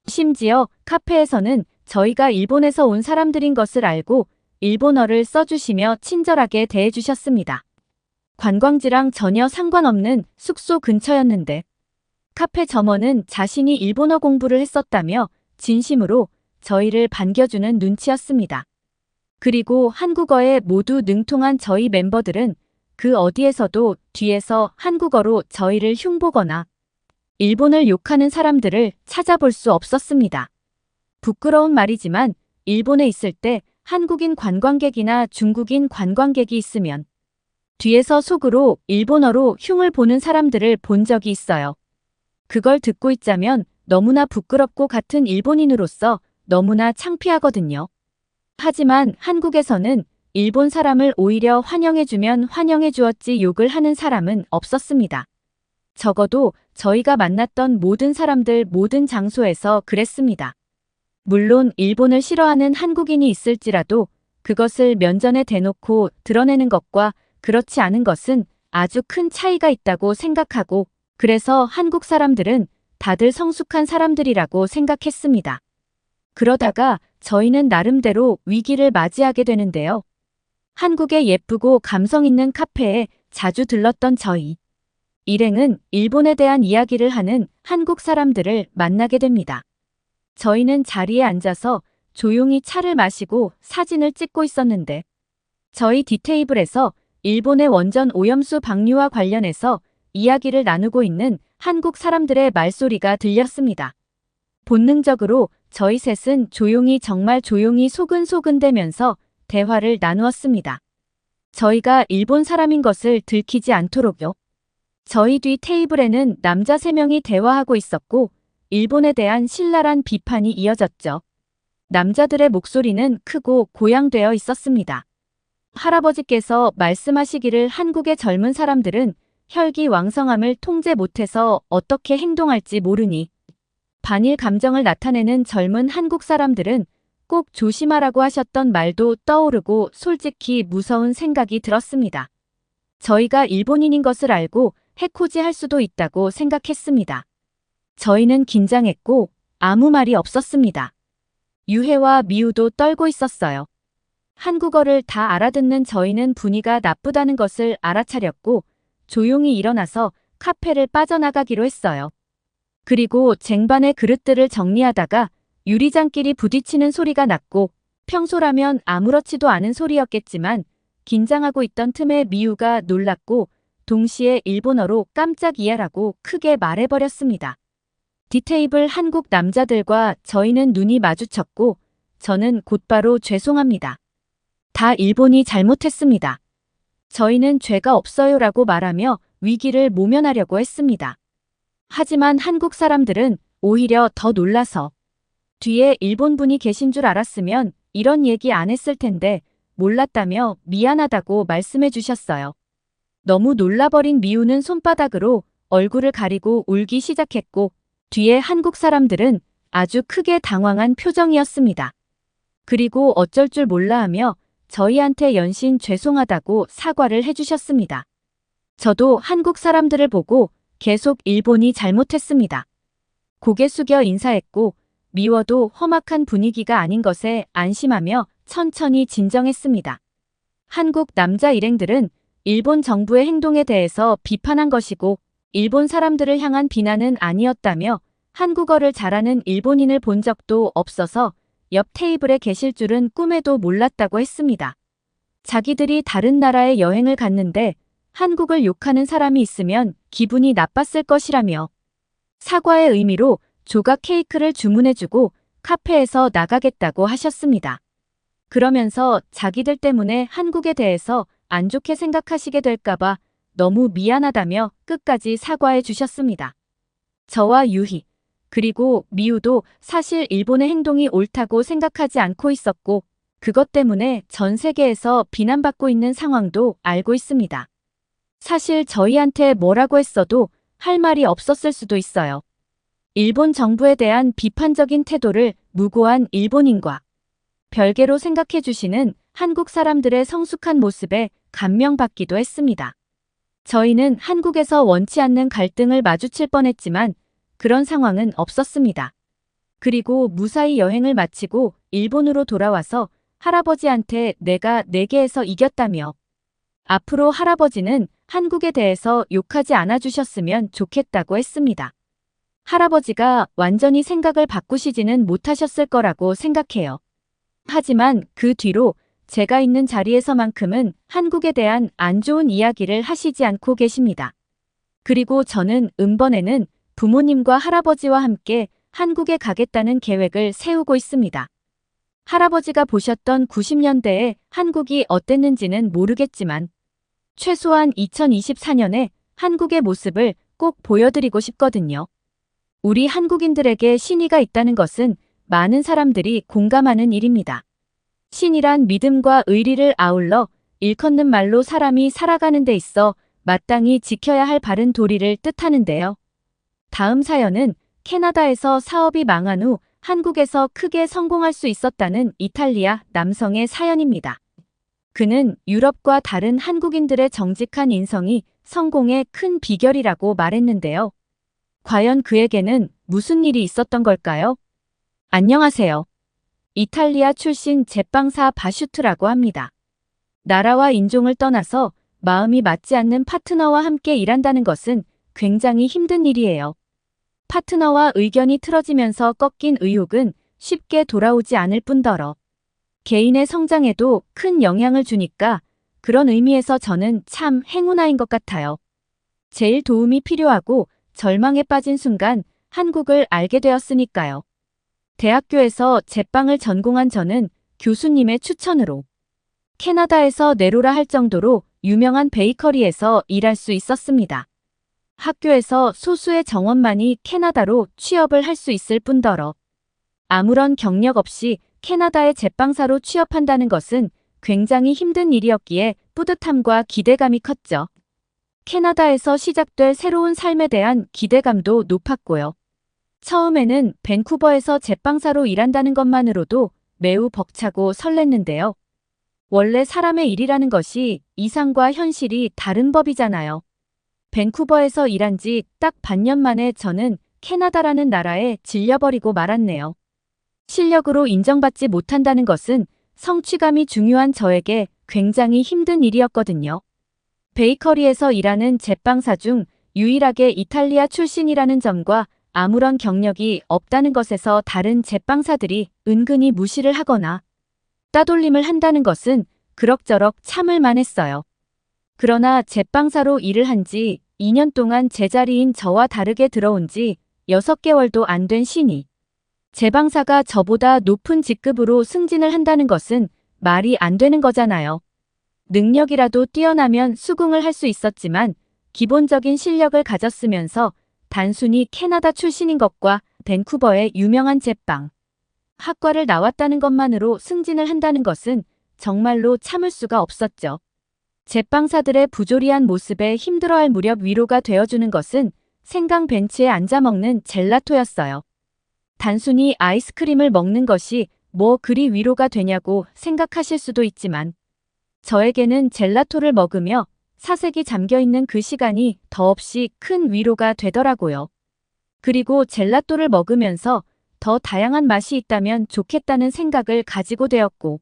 심지어 카페에서는 저희가 일본에서 온 사람들인 것을 알고 일본어를 써주시며 친절하게 대해주셨습니다. 관광지랑 전혀 상관없는 숙소 근처였는데 카페 점원은 자신이 일본어 공부를 했었다며 진심으로 저희를 반겨주는 눈치였습니다. 그리고 한국어에 모두 능통한 저희 멤버들은 그 어디에서도 뒤에서 한국어로 저희를 흉보거나 일본을 욕하는 사람들을 찾아볼 수 없었습니다. 부끄러운 말이지만 일본에 있을 때 한국인 관광객이나 중국인 관광객이 있으면 뒤에서 속으로 일본어로 흉을 보는 사람들을 본 적이 있어요. 그걸 듣고 있자면 너무나 부끄럽고 같은 일본인으로서 너무나 창피하거든요. 하지만 한국에서는 일본 사람을 오히려 환영해주면 환영해주었지 욕을 하는 사람은 없었습니다. 적어도 저희가 만났던 모든 사람들 모든 장소에서 그랬습니다. 물론 일본을 싫어하는 한국인이 있을지라도 그것을 면전에 대놓고 드러내는 것과 그렇지 않은 것은 아주 큰 차이가 있다고 생각하고 그래서 한국 사람들은 다들 성숙한 사람들이라고 생각했습니다. 그러다가 저희는 나름대로 위기를 맞이하게 되는데요. 한국의 예쁘고 감성 있는 카페에 자주 들렀던 저희. 일행은 일본에 대한 이야기를 하는 한국 사람들을 만나게 됩니다. 저희는 자리에 앉아서 조용히 차를 마시고 사진을 찍고 있었는데 저희 뒷테이블에서 일본의 원전 오염수 방류와 관련해서 이야기를 나누고 있는 한국 사람들의 말소리가 들렸습니다. 본능적으로 저희 셋은 조용히 정말 조용히 소근소근대면서 대화를 나누었습니다. 저희가 일본 사람인 것을 들키지 않도록요. 저희 뒤 테이블에는 남자 3명이 대화하고 있었고 일본에 대한 신랄한 비판이 이어졌죠. 남자들의 목소리는 크고 고양되어 있었습니다. 할아버지께서 말씀하시기를 한국의 젊은 사람들은 혈기왕성함을 통제 못해서 어떻게 행동할지 모르니 반일 감정을 나타내는 젊은 한국 사람들은 꼭 조심하라고 하셨던 말도 떠오르고 솔직히 무서운 생각이 들었습니다. 저희가 일본인인 것을 알고 해코지할 수도 있다고 생각했습니다. 저희는 긴장했고 아무 말이 없었습니다. 유해와 미우도 떨고 있었어요. 한국어를 다 알아듣는 저희는 분위기가 나쁘다는 것을 알아차렸고 조용히 일어나서 카페를 빠져나가기로 했어요. 그리고 쟁반의 그릇들을 정리하다가 유리장끼리 부딪히는 소리가 났고 평소라면 아무렇지도 않은 소리였겠지만 긴장하고 있던 틈에 미우가 놀랐고 동시에 일본어로 깜짝이야라고 크게 말해버렸습니다. 뒷테이블 한국 남자들과 저희는 눈이 마주쳤고 저는 곧바로 죄송합니다. 다 일본이 잘못했습니다. 저희는 죄가 없어요라고 말하며 위기를 모면하려고 했습니다. 하지만 한국 사람들은 오히려 더 놀라서 뒤에 일본분이 계신 줄 알았으면 이런 얘기 안 했을 텐데 몰랐다며 미안하다고 말씀해 주셨어요. 너무 놀라버린 미우는 손바닥으로 얼굴을 가리고 울기 시작했고 뒤에 한국 사람들은 아주 크게 당황한 표정이었습니다. 그리고 어쩔 줄 몰라 하며 저희한테 연신 죄송하다고 사과를 해주셨습니다. 저도 한국 사람들을 보고 계속 일본이 잘못했습니다. 고개 숙여 인사했고 미워도 험악한 분위기가 아닌 것에 안심하며 천천히 진정했습니다. 한국 남자 일행들은 일본 정부의 행동에 대해서 비판한 것이고 일본 사람들을 향한 비난은 아니었다며 한국어를 잘하는 일본인을 본 적도 없어서 옆 테이블에 계실 줄은 꿈에도 몰랐다고 했습니다. 자기들이 다른 나라에 여행을 갔는데 한국을 욕하는 사람이 있으면 기분이 나빴을 것이라며 사과의 의미로 조각 케이크를 주문해주고 카페에서 나가겠다고 하셨습니다. 그러면서 자기들 때문에 한국에 대해서 안 좋게 생각하시게 될까봐 너무 미안하다며 끝까지 사과해 주셨습니다. 저와 유희, 그리고 미우도 사실 일본의 행동이 옳다고 생각하지 않고 있었고 그것 때문에 전 세계에서 비난받고 있는 상황도 알고 있습니다. 사실 저희한테 뭐라고 했어도 할 말이 없었을 수도 있어요. 일본 정부에 대한 비판적인 태도를 무고한 일본인과 별개로 생각해 주시는 한국 사람들의 성숙한 모습에 감명받기도 했습니다. 저희는 한국에서 원치 않는 갈등을 마주칠 뻔했지만 그런 상황은 없었습니다. 그리고 무사히 여행을 마치고 일본으로 돌아와서 할아버지한테 내가 내게에서 이겼다며 앞으로 할아버지는 한국에 대해서 욕하지 않아 주셨으면 좋겠다고 했습니다. 할아버지가 완전히 생각을 바꾸시지는 못하셨을 거라고 생각해요. 하지만 그 뒤로 제가 있는 자리에서만큼은 한국에 대한 안 좋은 이야기를 하시지 않고 계십니다. 그리고 저는 이번에는 부모님과 할아버지와 함께 한국에 가겠다는 계획을 세우고 있습니다. 할아버지가 보셨던 90년대에 한국이 어땠는지는 모르겠지만 최소한 2024년에 한국의 모습을 꼭 보여드리고 싶거든요. 우리 한국인들에게 신의가 있다는 것은 많은 사람들이 공감하는 일입니다. 신이란 믿음과 의리를 아울러 일컫는 말로 사람이 살아가는 데 있어 마땅히 지켜야 할 바른 도리를 뜻하는데요. 다음 사연은 캐나다에서 사업이 망한 후 한국에서 크게 성공할 수 있었다는 이탈리아 남성의 사연입니다. 그는 유럽과 다른 한국인들의 정직한 인성이 성공의 큰 비결이라고 말했는데요. 과연 그에게는 무슨 일이 있었던 걸까요? 안녕하세요. 이탈리아 출신 제빵사 바슈트라고 합니다. 나라와 인종을 떠나서 마음이 맞지 않는 파트너와 함께 일한다는 것은 굉장히 힘든 일이에요. 파트너와 의견이 틀어지면서 꺾인 의욕은 쉽게 돌아오지 않을 뿐더러 개인의 성장에도 큰 영향을 주니까 그런 의미에서 저는 참 행운아인 것 같아요. 제일 도움이 필요하고 절망에 빠진 순간 한국을 알게 되었으니까요. 대학교에서 제빵을 전공한 저는 교수님의 추천으로 캐나다에서 내로라 할 정도로 유명한 베이커리에서 일할 수 있었습니다. 학교에서 소수의 정원만이 캐나다로 취업을 할 수 있을 뿐더러 아무런 경력 없이 캐나다의 제빵사로 취업한다는 것은 굉장히 힘든 일이었기에 뿌듯함과 기대감이 컸죠. 캐나다에서 시작될 새로운 삶에 대한 기대감도 높았고요. 처음에는 밴쿠버에서 제빵사로 일한다는 것만으로도 매우 벅차고 설렜는데요. 원래 사람의 일이라는 것이 이상과 현실이 다른 법이잖아요. 밴쿠버에서 일한 지 딱 반년 만에 저는 캐나다라는 나라에 질려버리고 말았네요. 실력으로 인정받지 못한다는 것은 성취감이 중요한 저에게 굉장히 힘든 일이었거든요. 베이커리에서 일하는 제빵사 중 유일하게 이탈리아 출신이라는 점과 아무런 경력이 없다는 것에서 다른 제빵사들이 은근히 무시를 하거나 따돌림을 한다는 것은 그럭저럭 참을 만했어요. 그러나 제빵사로 일을 한 지 2년 동안 제자리인 저와 다르게 들어온 지 6개월도 안 된 신이 제빵사가 저보다 높은 직급으로 승진을 한다는 것은 말이 안 되는 거잖아요. 능력이라도 뛰어나면 수긍을 할 수 있었지만 기본적인 실력을 가졌으면서 단순히 캐나다 출신인 것과 밴쿠버의 유명한 제빵 학과를 나왔다는 것만으로 승진을 한다는 것은 정말로 참을 수가 없었죠. 제빵사들의 부조리한 모습에 힘들어할 무렵 위로가 되어주는 것은 생강 벤치에 앉아 먹는 젤라토였어요. 단순히 아이스크림을 먹는 것이 뭐 그리 위로가 되냐고 생각하실 수도 있지만 저에게는 젤라토를 먹으며 사색이 잠겨있는 그 시간이 더없이 큰 위로가 되더라고요. 그리고 젤라토를 먹으면서 더 다양한 맛이 있다면 좋겠다는 생각을 가지고 되었고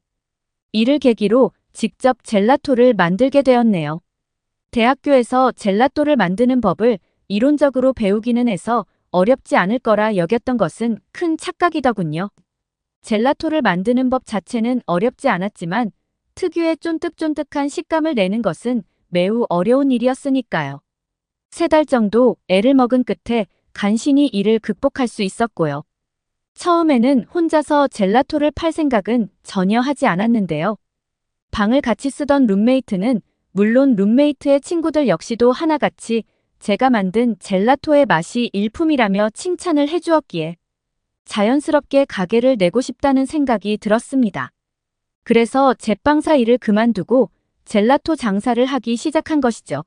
이를 계기로 직접 젤라토를 만들게 되었네요. 대학교에서 젤라토를 만드는 법을 이론적으로 배우기는 해서 어렵지 않을 거라 여겼던 것은 큰 착각이더군요. 젤라토를 만드는 법 자체는 어렵지 않았지만 특유의 쫀득쫀득한 식감을 내는 것은 매우 어려운 일이었으니까요. 3달 정도 애를 먹은 끝에 간신히 이를 극복할 수 있었고요. 처음에는 혼자서 젤라토를 팔 생각은 전혀 하지 않았는데요. 방을 같이 쓰던 룸메이트는 물론 룸메이트의 친구들 역시도 하나같이 제가 만든 젤라토의 맛이 일품이라며 칭찬을 해주었기에 자연스럽게 가게를 내고 싶다는 생각이 들었습니다. 그래서 제빵사 일을 그만두고 젤라토 장사를 하기 시작한 것이죠.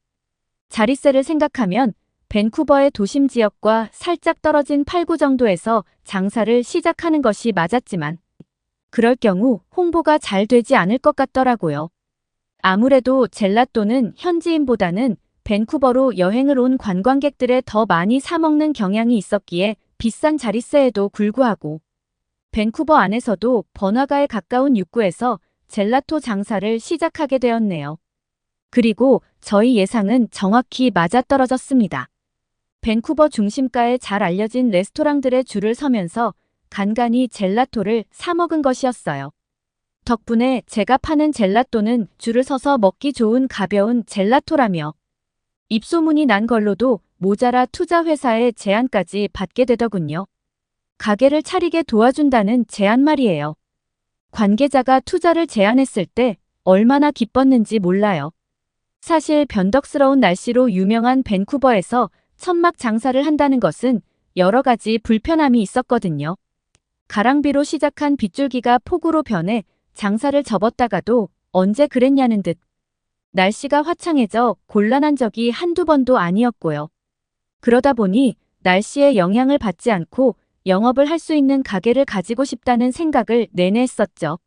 자릿세를 생각하면 밴쿠버의 도심 지역과 살짝 떨어진 8구 정도에서 장사를 시작하는 것이 맞았지만 그럴 경우 홍보가 잘 되지 않을 것 같더라고요. 아무래도 젤라또는 현지인보다는 밴쿠버로 여행을 온 관광객들에 더 많이 사 먹는 경향이 있었기에 비싼 자릿세에도 불구하고 밴쿠버 안에서도 번화가에 가까운 육구에서 젤라토 장사를 시작하게 되었네요. 그리고 저희 예상은 정확히 맞아떨어졌습니다. 밴쿠버 중심가에 잘 알려진 레스토랑들의 줄을 서면서 간간히 젤라토를 사 먹은 것이었어요. 덕분에 제가 파는 젤라또는 줄을 서서 먹기 좋은 가벼운 젤라토라며 입소문이 난 걸로도 모자라 투자회사의 제안까지 받게 되더군요. 가게를 차리게 도와준다는 제안 말이에요. 관계자가 투자를 제안했을 때 얼마나 기뻤는지 몰라요. 사실 변덕스러운 날씨로 유명한 밴쿠버에서 천막 장사를 한다는 것은 여러 가지 불편함이 있었거든요. 가랑비로 시작한 빗줄기가 폭우로 변해 장사를 접었다가도 언제 그랬냐는 듯 날씨가 화창해져 곤란한 적이 한두 번도 아니었고요. 그러다 보니 날씨에 영향을 받지 않고 영업을 할 수 있는 가게를 가지고 싶다는 생각을 내내 했었죠.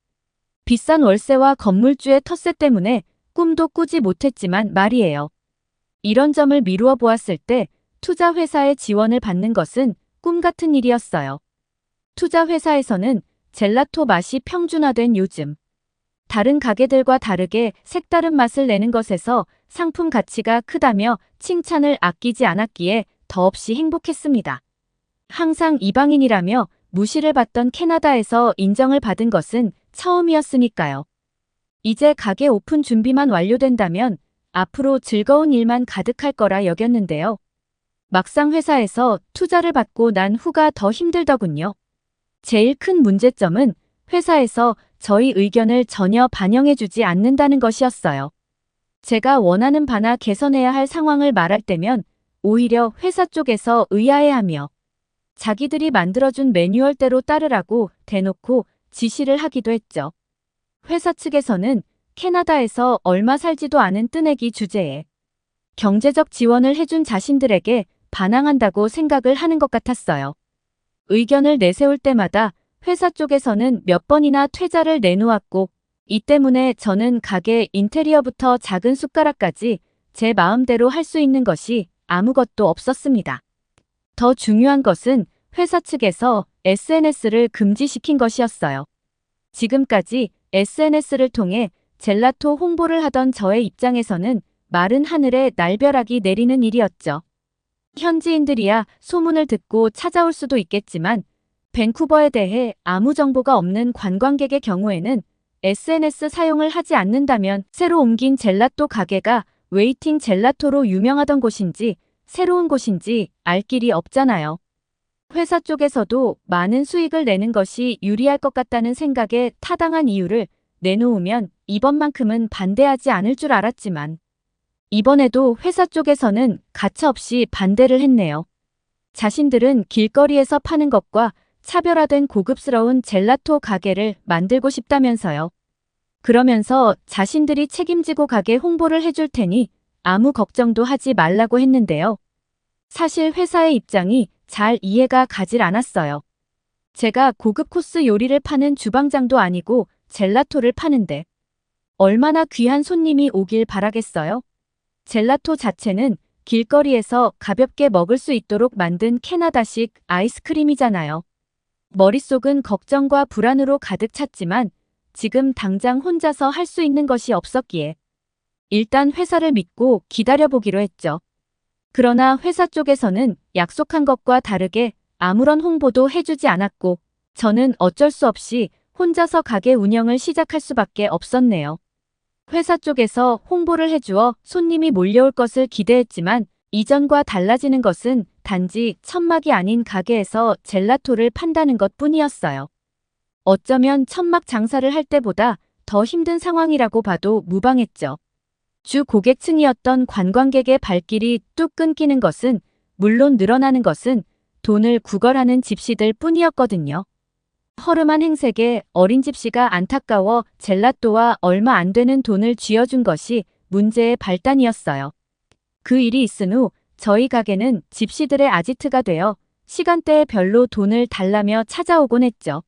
비싼 월세와 건물주의 텃세 때문에 꿈도 꾸지 못했지만 말이에요. 이런 점을 미루어 보았을 때 투자회사의 지원을 받는 것은 꿈 같은 일이었어요. 투자회사에서는 젤라토 맛이 평준화된 요즘 다른 가게들과 다르게 색다른 맛을 내는 것에서 상품 가치가 크다며 칭찬을 아끼지 않았기에 더없이 행복했습니다. 항상 이방인이라며 무시를 받던 캐나다에서 인정을 받은 것은 처음이었으니까요. 이제 가게 오픈 준비만 완료된다면 앞으로 즐거운 일만 가득할 거라 여겼는데요. 막상 회사에서 투자를 받고 난 후가 더 힘들더군요. 제일 큰 문제점은 회사에서 저희 의견을 전혀 반영해주지 않는다는 것이었어요. 제가 원하는 바나 개선해야 할 상황을 말할 때면 오히려 회사 쪽에서 의아해하며 자기들이 만들어준 매뉴얼대로 따르라고 대놓고 지시를 하기도 했죠. 회사 측에서는 캐나다에서 얼마 살지도 않은 뜨내기 주제에 경제적 지원을 해준 자신들에게 반항한다고 생각을 하는 것 같았어요. 의견을 내세울 때마다 회사 쪽에서는 몇 번이나 퇴짜를 내놓았고 이 때문에 저는 가게 인테리어부터 작은 숟가락까지 제 마음대로 할 수 있는 것이 아무것도 없었습니다. 더 중요한 것은 회사 측에서 SNS를 금지시킨 것이었어요. 지금까지 SNS를 통해 젤라토 홍보를 하던 저의 입장에서는 마른 하늘에 날벼락이 내리는 일이었죠. 현지인들이야 소문을 듣고 찾아올 수도 있겠지만 밴쿠버에 대해 아무 정보가 없는 관광객의 경우에는 SNS 사용을 하지 않는다면 새로 옮긴 젤라또 가게가 웨이팅 젤라토로 유명하던 곳인지 새로운 곳인지 알 길이 없잖아요. 회사 쪽에서도 많은 수익을 내는 것이 유리할 것 같다는 생각에 타당한 이유를 내놓으면 이번만큼은 반대하지 않을 줄 알았지만 이번에도 회사 쪽에서는 가차없이 반대를 했네요. 자신들은 길거리에서 파는 것과 차별화된 고급스러운 젤라토 가게를 만들고 싶다면서요. 그러면서 자신들이 책임지고 가게 홍보를 해줄 테니 아무 걱정도 하지 말라고 했는데요. 사실 회사의 입장이 잘 이해가 가질 않았어요. 제가 고급 코스 요리를 파는 주방장도 아니고 젤라토를 파는데 얼마나 귀한 손님이 오길 바라겠어요? 젤라토 자체는 길거리에서 가볍게 먹을 수 있도록 만든 캐나다식 아이스크림이잖아요. 머릿속은 걱정과 불안으로 가득 찼지만 지금 당장 혼자서 할 수 있는 것이 없었기에 일단 회사를 믿고 기다려보기로 했죠. 그러나 회사 쪽에서는 약속한 것과 다르게 아무런 홍보도 해주지 않았고 저는 어쩔 수 없이 혼자서 가게 운영을 시작할 수밖에 없었네요. 회사 쪽에서 홍보를 해주어 손님이 몰려올 것을 기대했지만 이전과 달라지는 것은 단지 천막이 아닌 가게에서 젤라토를 판다는 것 뿐이었어요. 어쩌면 천막 장사를 할 때보다 더 힘든 상황이라고 봐도 무방했죠. 주 고객층이었던 관광객의 발길이 뚝 끊기는 것은 물론 늘어나는 것은 돈을 구걸하는 집시들 뿐이었거든요. 허름한 행색에 어린 집시가 안타까워 젤라또와 얼마 안 되는 돈을 쥐어준 것이 문제의 발단이었어요. 그 일이 있은 후 저희 가게는 집시들의 아지트가 되어 시간대에 별로 돈을 달라며 찾아오곤 했죠.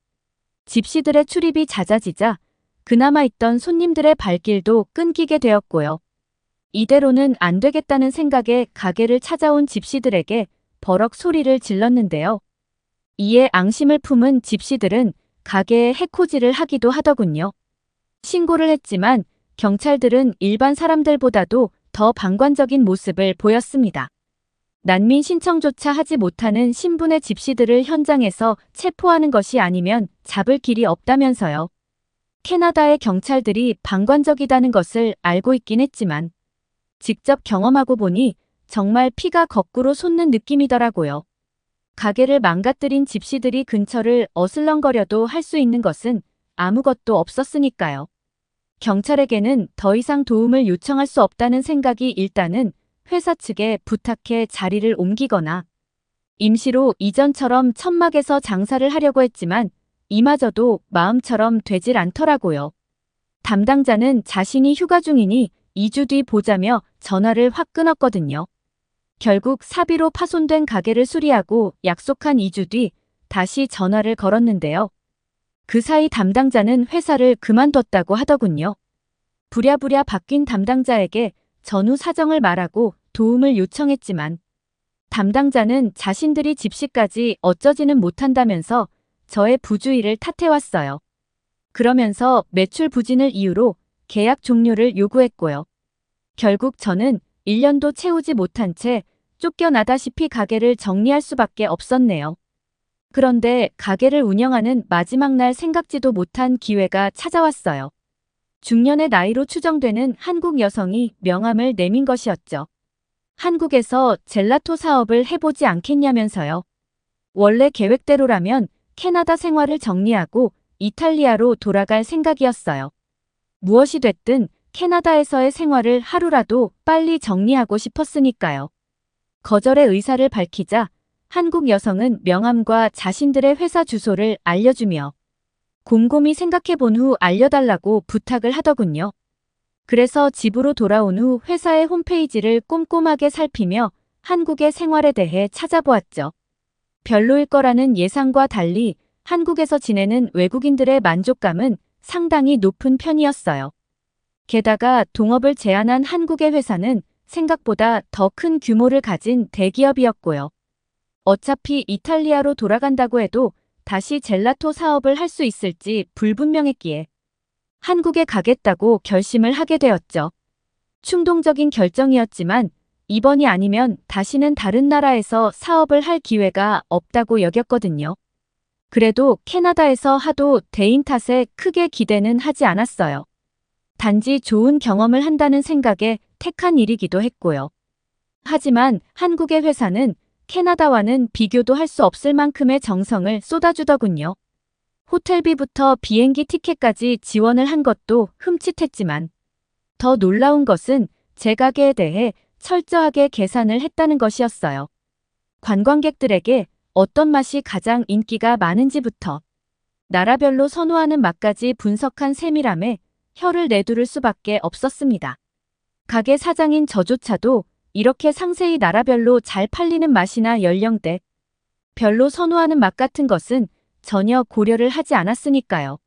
집시들의 출입이 잦아지자 그나마 있던 손님들의 발길도 끊기게 되었고요. 이대로는 안 되겠다는 생각에 가게를 찾아온 집시들에게 버럭 소리를 질렀는데요. 이에 앙심을 품은 집시들은 가게에 해코지를 하기도 하더군요. 신고를 했지만 경찰들은 일반 사람들보다도 더 방관적인 모습을 보였습니다. 난민 신청조차 하지 못하는 신분의 집시들을 현장에서 체포하는 것이 아니면 잡을 길이 없다면서요. 캐나다의 경찰들이 방관적이다는 것을 알고 있긴 했지만 직접 경험하고 보니 정말 피가 거꾸로 솟는 느낌이더라고요. 가게를 망가뜨린 집시들이 근처를 어슬렁거려도 할 수 있는 것은 아무것도 없었으니까요. 경찰에게는 더 이상 도움을 요청할 수 없다는 생각이 일단은 회사 측에 부탁해 자리를 옮기거나 임시로 이전처럼 천막에서 장사를 하려고 했지만 이마저도 마음처럼 되질 않더라고요. 담당자는 자신이 휴가 중이니 2주 뒤 보자며 전화를 확 끊었거든요. 결국 사비로 파손된 가게를 수리하고 약속한 2주 뒤 다시 전화를 걸었는데요. 그 사이 담당자는 회사를 그만뒀다고 하더군요. 부랴부랴 바뀐 담당자에게 전후 사정을 말하고 도움을 요청했지만 담당자는 자신들이 집시까지 어쩌지는 못한다면서 저의 부주의를 탓해왔어요. 그러면서 매출 부진을 이유로 계약 종료를 요구했고요. 결국 저는 1년도 채우지 못한 채 쫓겨나다시피 가게를 정리할 수밖에 없었네요. 그런데 가게를 운영하는 마지막 날 생각지도 못한 기회가 찾아왔어요. 중년의 나이로 추정되는 한국 여성이 명함을 내민 것이었죠. 한국에서 젤라토 사업을 해보지 않겠냐면서요. 원래 계획대로라면 캐나다 생활을 정리하고 이탈리아로 돌아갈 생각이었어요. 무엇이 됐든 캐나다에서의 생활을 하루라도 빨리 정리하고 싶었으니까요. 거절의 의사를 밝히자 한국 여성은 명함과 자신들의 회사 주소를 알려주며 곰곰이 생각해본 후 알려달라고 부탁을 하더군요. 그래서 집으로 돌아온 후 회사의 홈페이지를 꼼꼼하게 살피며 한국의 생활에 대해 찾아보았죠. 별로일 거라는 예상과 달리 한국에서 지내는 외국인들의 만족감은 상당히 높은 편이었어요. 게다가 동업을 제안한 한국의 회사는 생각보다 더 큰 규모를 가진 대기업이었고요. 어차피 이탈리아로 돌아간다고 해도 다시 젤라토 사업을 할 수 있을지 불분명했기에 한국에 가겠다고 결심을 하게 되었죠. 충동적인 결정이었지만 이번이 아니면 다시는 다른 나라에서 사업을 할 기회가 없다고 여겼거든요. 그래도 캐나다에서 하도 대인 탓에 크게 기대는 하지 않았어요. 단지 좋은 경험을 한다는 생각에 택한 일이기도 했고요. 하지만 한국의 회사는 캐나다와는 비교도 할 수 없을 만큼의 정성을 쏟아주더군요. 호텔비부터 비행기 티켓까지 지원을 한 것도 흠칫했지만 더 놀라운 것은 제 가게에 대해 철저하게 계산을 했다는 것이었어요. 관광객들에게 어떤 맛이 가장 인기가 많은지부터 나라별로 선호하는 맛까지 분석한 세밀함에 혀를 내두를 수밖에 없었습니다. 가게 사장인 저조차도 이렇게 상세히 나라별로 잘 팔리는 맛이나 연령대, 별로 선호하는 맛 같은 것은 전혀 고려를 하지 않았으니까요.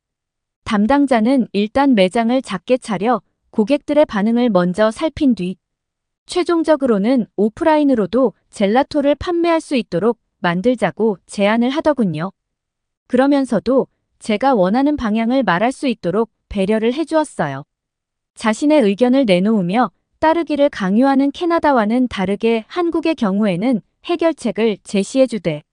담당자는 일단 매장을 작게 차려 고객들의 반응을 먼저 살핀 뒤 최종적으로는 오프라인으로도 젤라토를 판매할 수 있도록 만들자고 제안을 하더군요. 그러면서도 제가 원하는 방향을 말할 수 있도록 배려를 해주었어요. 자신의 의견을 내놓으며 따르기를 강요하는 캐나다와는 다르게 한국의 경우에는 해결책을 제시해주되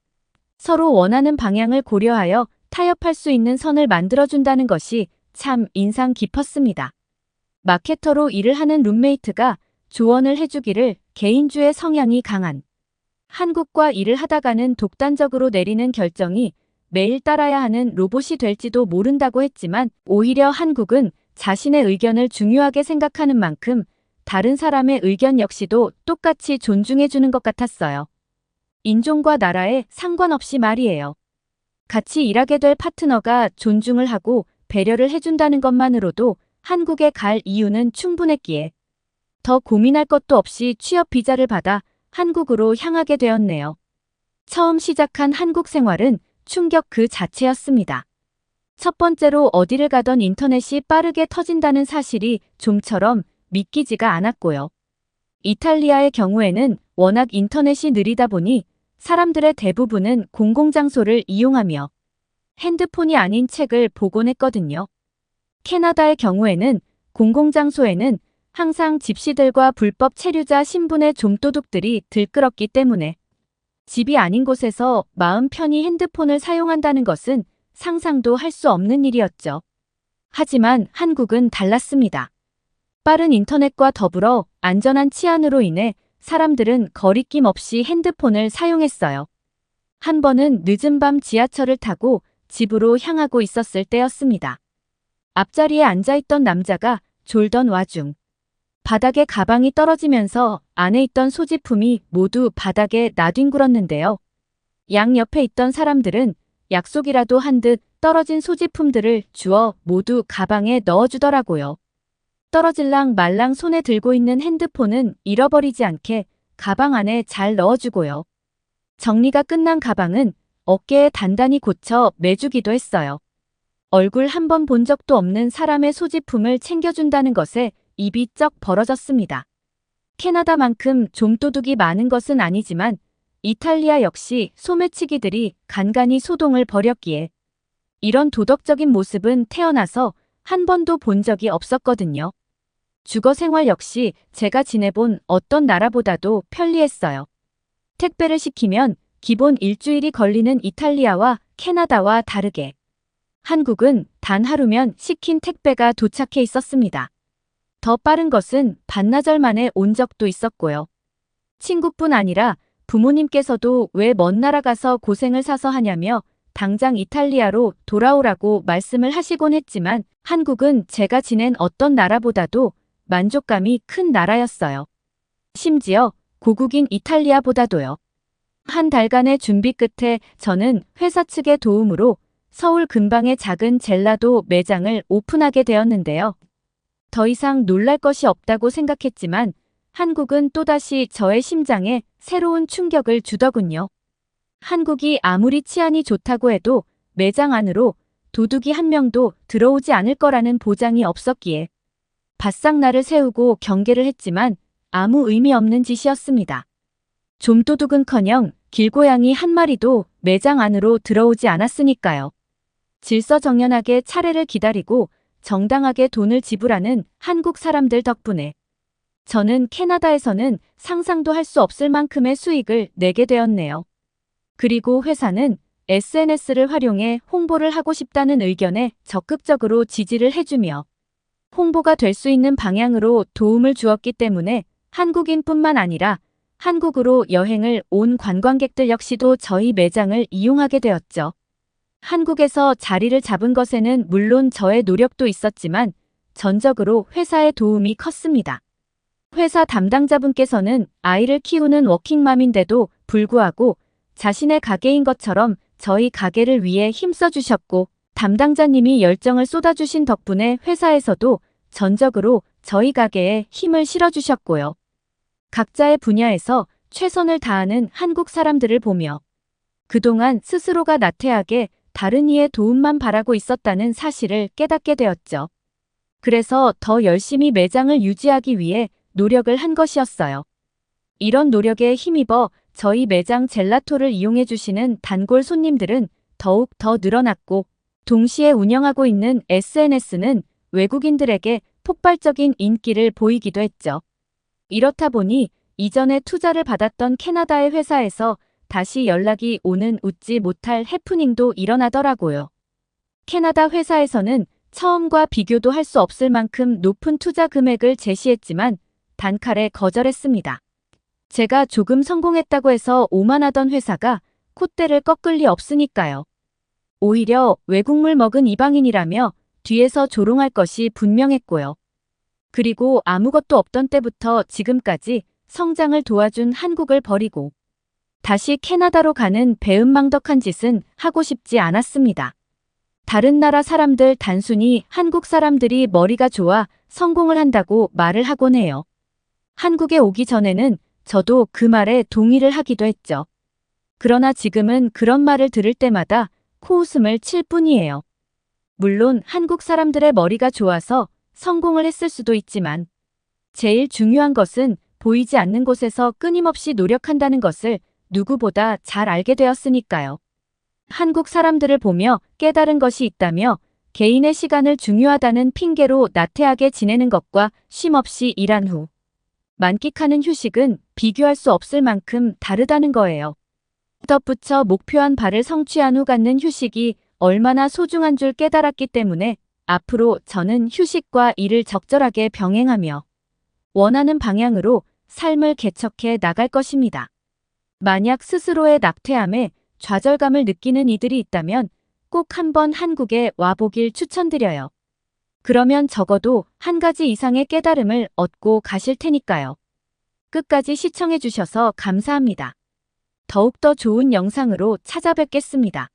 서로 원하는 방향을 고려하여 타협할 수 있는 선을 만들어준다는 것이 참 인상 깊었습니다. 마케터로 일을 하는 룸메이트가 조언을 해주기를 개인주의 성향이 강한 한국과 일을 하다가는 독단적으로 내리는 결정이 매일 따라야 하는 로봇이 될지도 모른다고 했지만 오히려 한국은 자신의 의견을 중요하게 생각하는 만큼 다른 사람의 의견 역시도 똑같이 존중해주는 것 같았어요. 인종과 나라에 상관없이 말이에요. 같이 일하게 될 파트너가 존중을 하고 배려를 해준다는 것만으로도 한국에 갈 이유는 충분했기에 더 고민할 것도 없이 취업 비자를 받아 한국으로 향하게 되었네요. 처음 시작한 한국 생활은 충격 그 자체였습니다. 첫 번째로 어디를 가던 인터넷이 빠르게 터진다는 사실이 좀처럼 믿기지가 않았고요. 이탈리아의 경우에는 워낙 인터넷이 느리다 보니 사람들의 대부분은 공공장소를 이용하며 핸드폰이 아닌 책을 보곤 했거든요. 캐나다의 경우에는 공공장소에는 항상 집시들과 불법 체류자 신분의 좀도둑들이 들끓었기 때문에 집이 아닌 곳에서 마음 편히 핸드폰을 사용한다는 것은 상상도 할 수 없는 일이었죠. 하지만 한국은 달랐습니다. 빠른 인터넷과 더불어 안전한 치안으로 인해 사람들은 거리낌 없이 핸드폰을 사용했어요. 한 번은 늦은 밤 지하철을 타고 집으로 향하고 있었을 때였습니다. 앞자리에 앉아있던 남자가 졸던 와중 바닥에 가방이 떨어지면서 안에 있던 소지품이 모두 바닥에 나뒹굴었는데요. 양옆에 있던 사람들은 약속이라도 한 듯 떨어진 소지품들을 주워 모두 가방에 넣어주더라고요. 떨어질랑 말랑 손에 들고 있는 핸드폰은 잃어버리지 않게 가방 안에 잘 넣어주고요. 정리가 끝난 가방은 어깨에 단단히 고쳐 매주기도 했어요. 얼굴 한 번 본 적도 없는 사람의 소지품을 챙겨준다는 것에 입이 쩍 벌어졌습니다. 캐나다만큼 좀도둑이 많은 것은 아니지만 이탈리아 역시 소매치기들이 간간히 소동을 벌였기에 이런 도덕적인 모습은 태어나서 한 번도 본 적이 없었거든요. 주거 생활 역시 제가 지내본 어떤 나라보다도 편리했어요. 택배를 시키면 기본 일주일이 걸리는 이탈리아와 캐나다와 다르게 한국은 단 하루면 시킨 택배가 도착해 있었습니다. 더 빠른 것은 반나절 만에 온 적도 있었고요. 친구뿐 아니라 부모님께서도 왜 먼 나라 가서 고생을 사서 하냐며 당장 이탈리아로 돌아오라고 말씀을 하시곤 했지만 한국은 제가 지낸 어떤 나라보다도 만족감이 큰 나라였어요. 심지어 고국인 이탈리아보다도요. 한 달간의 준비 끝에 저는 회사 측의 도움으로 서울 근방의 작은 젤라도 매장을 오픈하게 되었는데요. 더 이상 놀랄 것이 없다고 생각했지만 한국은 또다시 저의 심장에 새로운 충격을 주더군요. 한국이 아무리 치안이 좋다고 해도 매장 안으로 도둑이 한 명도 들어오지 않을 거라는 보장이 없었기에 바싹 날을 세우고 경계를 했지만 아무 의미 없는 짓이었습니다. 좀도둑은커녕 길고양이 한 마리도 매장 안으로 들어오지 않았으니까요. 질서정연하게 차례를 기다리고 정당하게 돈을 지불하는 한국 사람들 덕분에 저는 캐나다에서는 상상도 할 수 없을 만큼의 수익을 내게 되었네요. 그리고 회사는 SNS를 활용해 홍보를 하고 싶다는 의견에 적극적으로 지지를 해주며 홍보가 될 수 있는 방향으로 도움을 주었기 때문에 한국인뿐만 아니라 한국으로 여행을 온 관광객들 역시도 저희 매장을 이용하게 되었죠. 한국에서 자리를 잡은 것에는 물론 저의 노력도 있었지만 전적으로 회사의 도움이 컸습니다. 회사 담당자분께서는 아이를 키우는 워킹맘인데도 불구하고 자신의 가게인 것처럼 저희 가게를 위해 힘써주셨고 담당자님이 열정을 쏟아주신 덕분에 회사에서도 전적으로 저희 가게에 힘을 실어주셨고요. 각자의 분야에서 최선을 다하는 한국 사람들을 보며 그동안 스스로가 나태하게 다른 이의 도움만 바라고 있었다는 사실을 깨닫게 되었죠. 그래서 더 열심히 매장을 유지하기 위해 노력을 한 것이었어요. 이런 노력에 힘입어 저희 매장 젤라토를 이용해 주시는 단골 손님들은 더욱 더 늘어났고 동시에 운영하고 있는 SNS는 외국인들에게 폭발적인 인기를 보이기도 했죠. 이렇다 보니 이전에 투자를 받았던 캐나다의 회사에서 다시 연락이 오는 웃지 못할 해프닝도 일어나더라고요. 캐나다 회사에서는 처음과 비교도 할 수 없을 만큼 높은 투자 금액을 제시했지만 단칼에 거절했습니다. 제가 조금 성공했다고 해서 오만하던 회사가 콧대를 꺾을 리 없으니까요. 오히려 외국물 먹은 이방인이라며 뒤에서 조롱할 것이 분명했고요. 그리고 아무것도 없던 때부터 지금까지 성장을 도와준 한국을 버리고 다시 캐나다로 가는 배은망덕한 짓은 하고 싶지 않았습니다. 다른 나라 사람들 단순히 한국 사람들이 머리가 좋아 성공을 한다고 말을 하곤 해요. 한국에 오기 전에는 저도 그 말에 동의를 하기도 했죠. 그러나 지금은 그런 말을 들을 때마다 코웃음을 칠 뿐이에요. 물론 한국 사람들의 머리가 좋아서 성공을 했을 수도 있지만 제일 중요한 것은 보이지 않는 곳에서 끊임없이 노력한다는 것을 누구보다 잘 알게 되었으니까요. 한국 사람들을 보며 깨달은 것이 있다며 개인의 시간을 중요하다는 핑계로 나태하게 지내는 것과 쉼없이 일한 후 만끽하는 휴식은 비교할 수 없을 만큼 다르다는 거예요. 덧붙여 목표한 바를 성취한 후 갖는 휴식이 얼마나 소중한 줄 깨달았기 때문에 앞으로 저는 휴식과 일을 적절하게 병행하며 원하는 방향으로 삶을 개척해 나갈 것입니다. 만약 스스로의 낙태함에 좌절감을 느끼는 이들이 있다면 꼭 한번 한국에 와보길 추천드려요. 그러면 적어도 한 가지 이상의 깨달음을 얻고 가실 테니까요. 끝까지 시청해 주셔서 감사합니다. 더욱더 좋은 영상으로 찾아뵙겠습니다.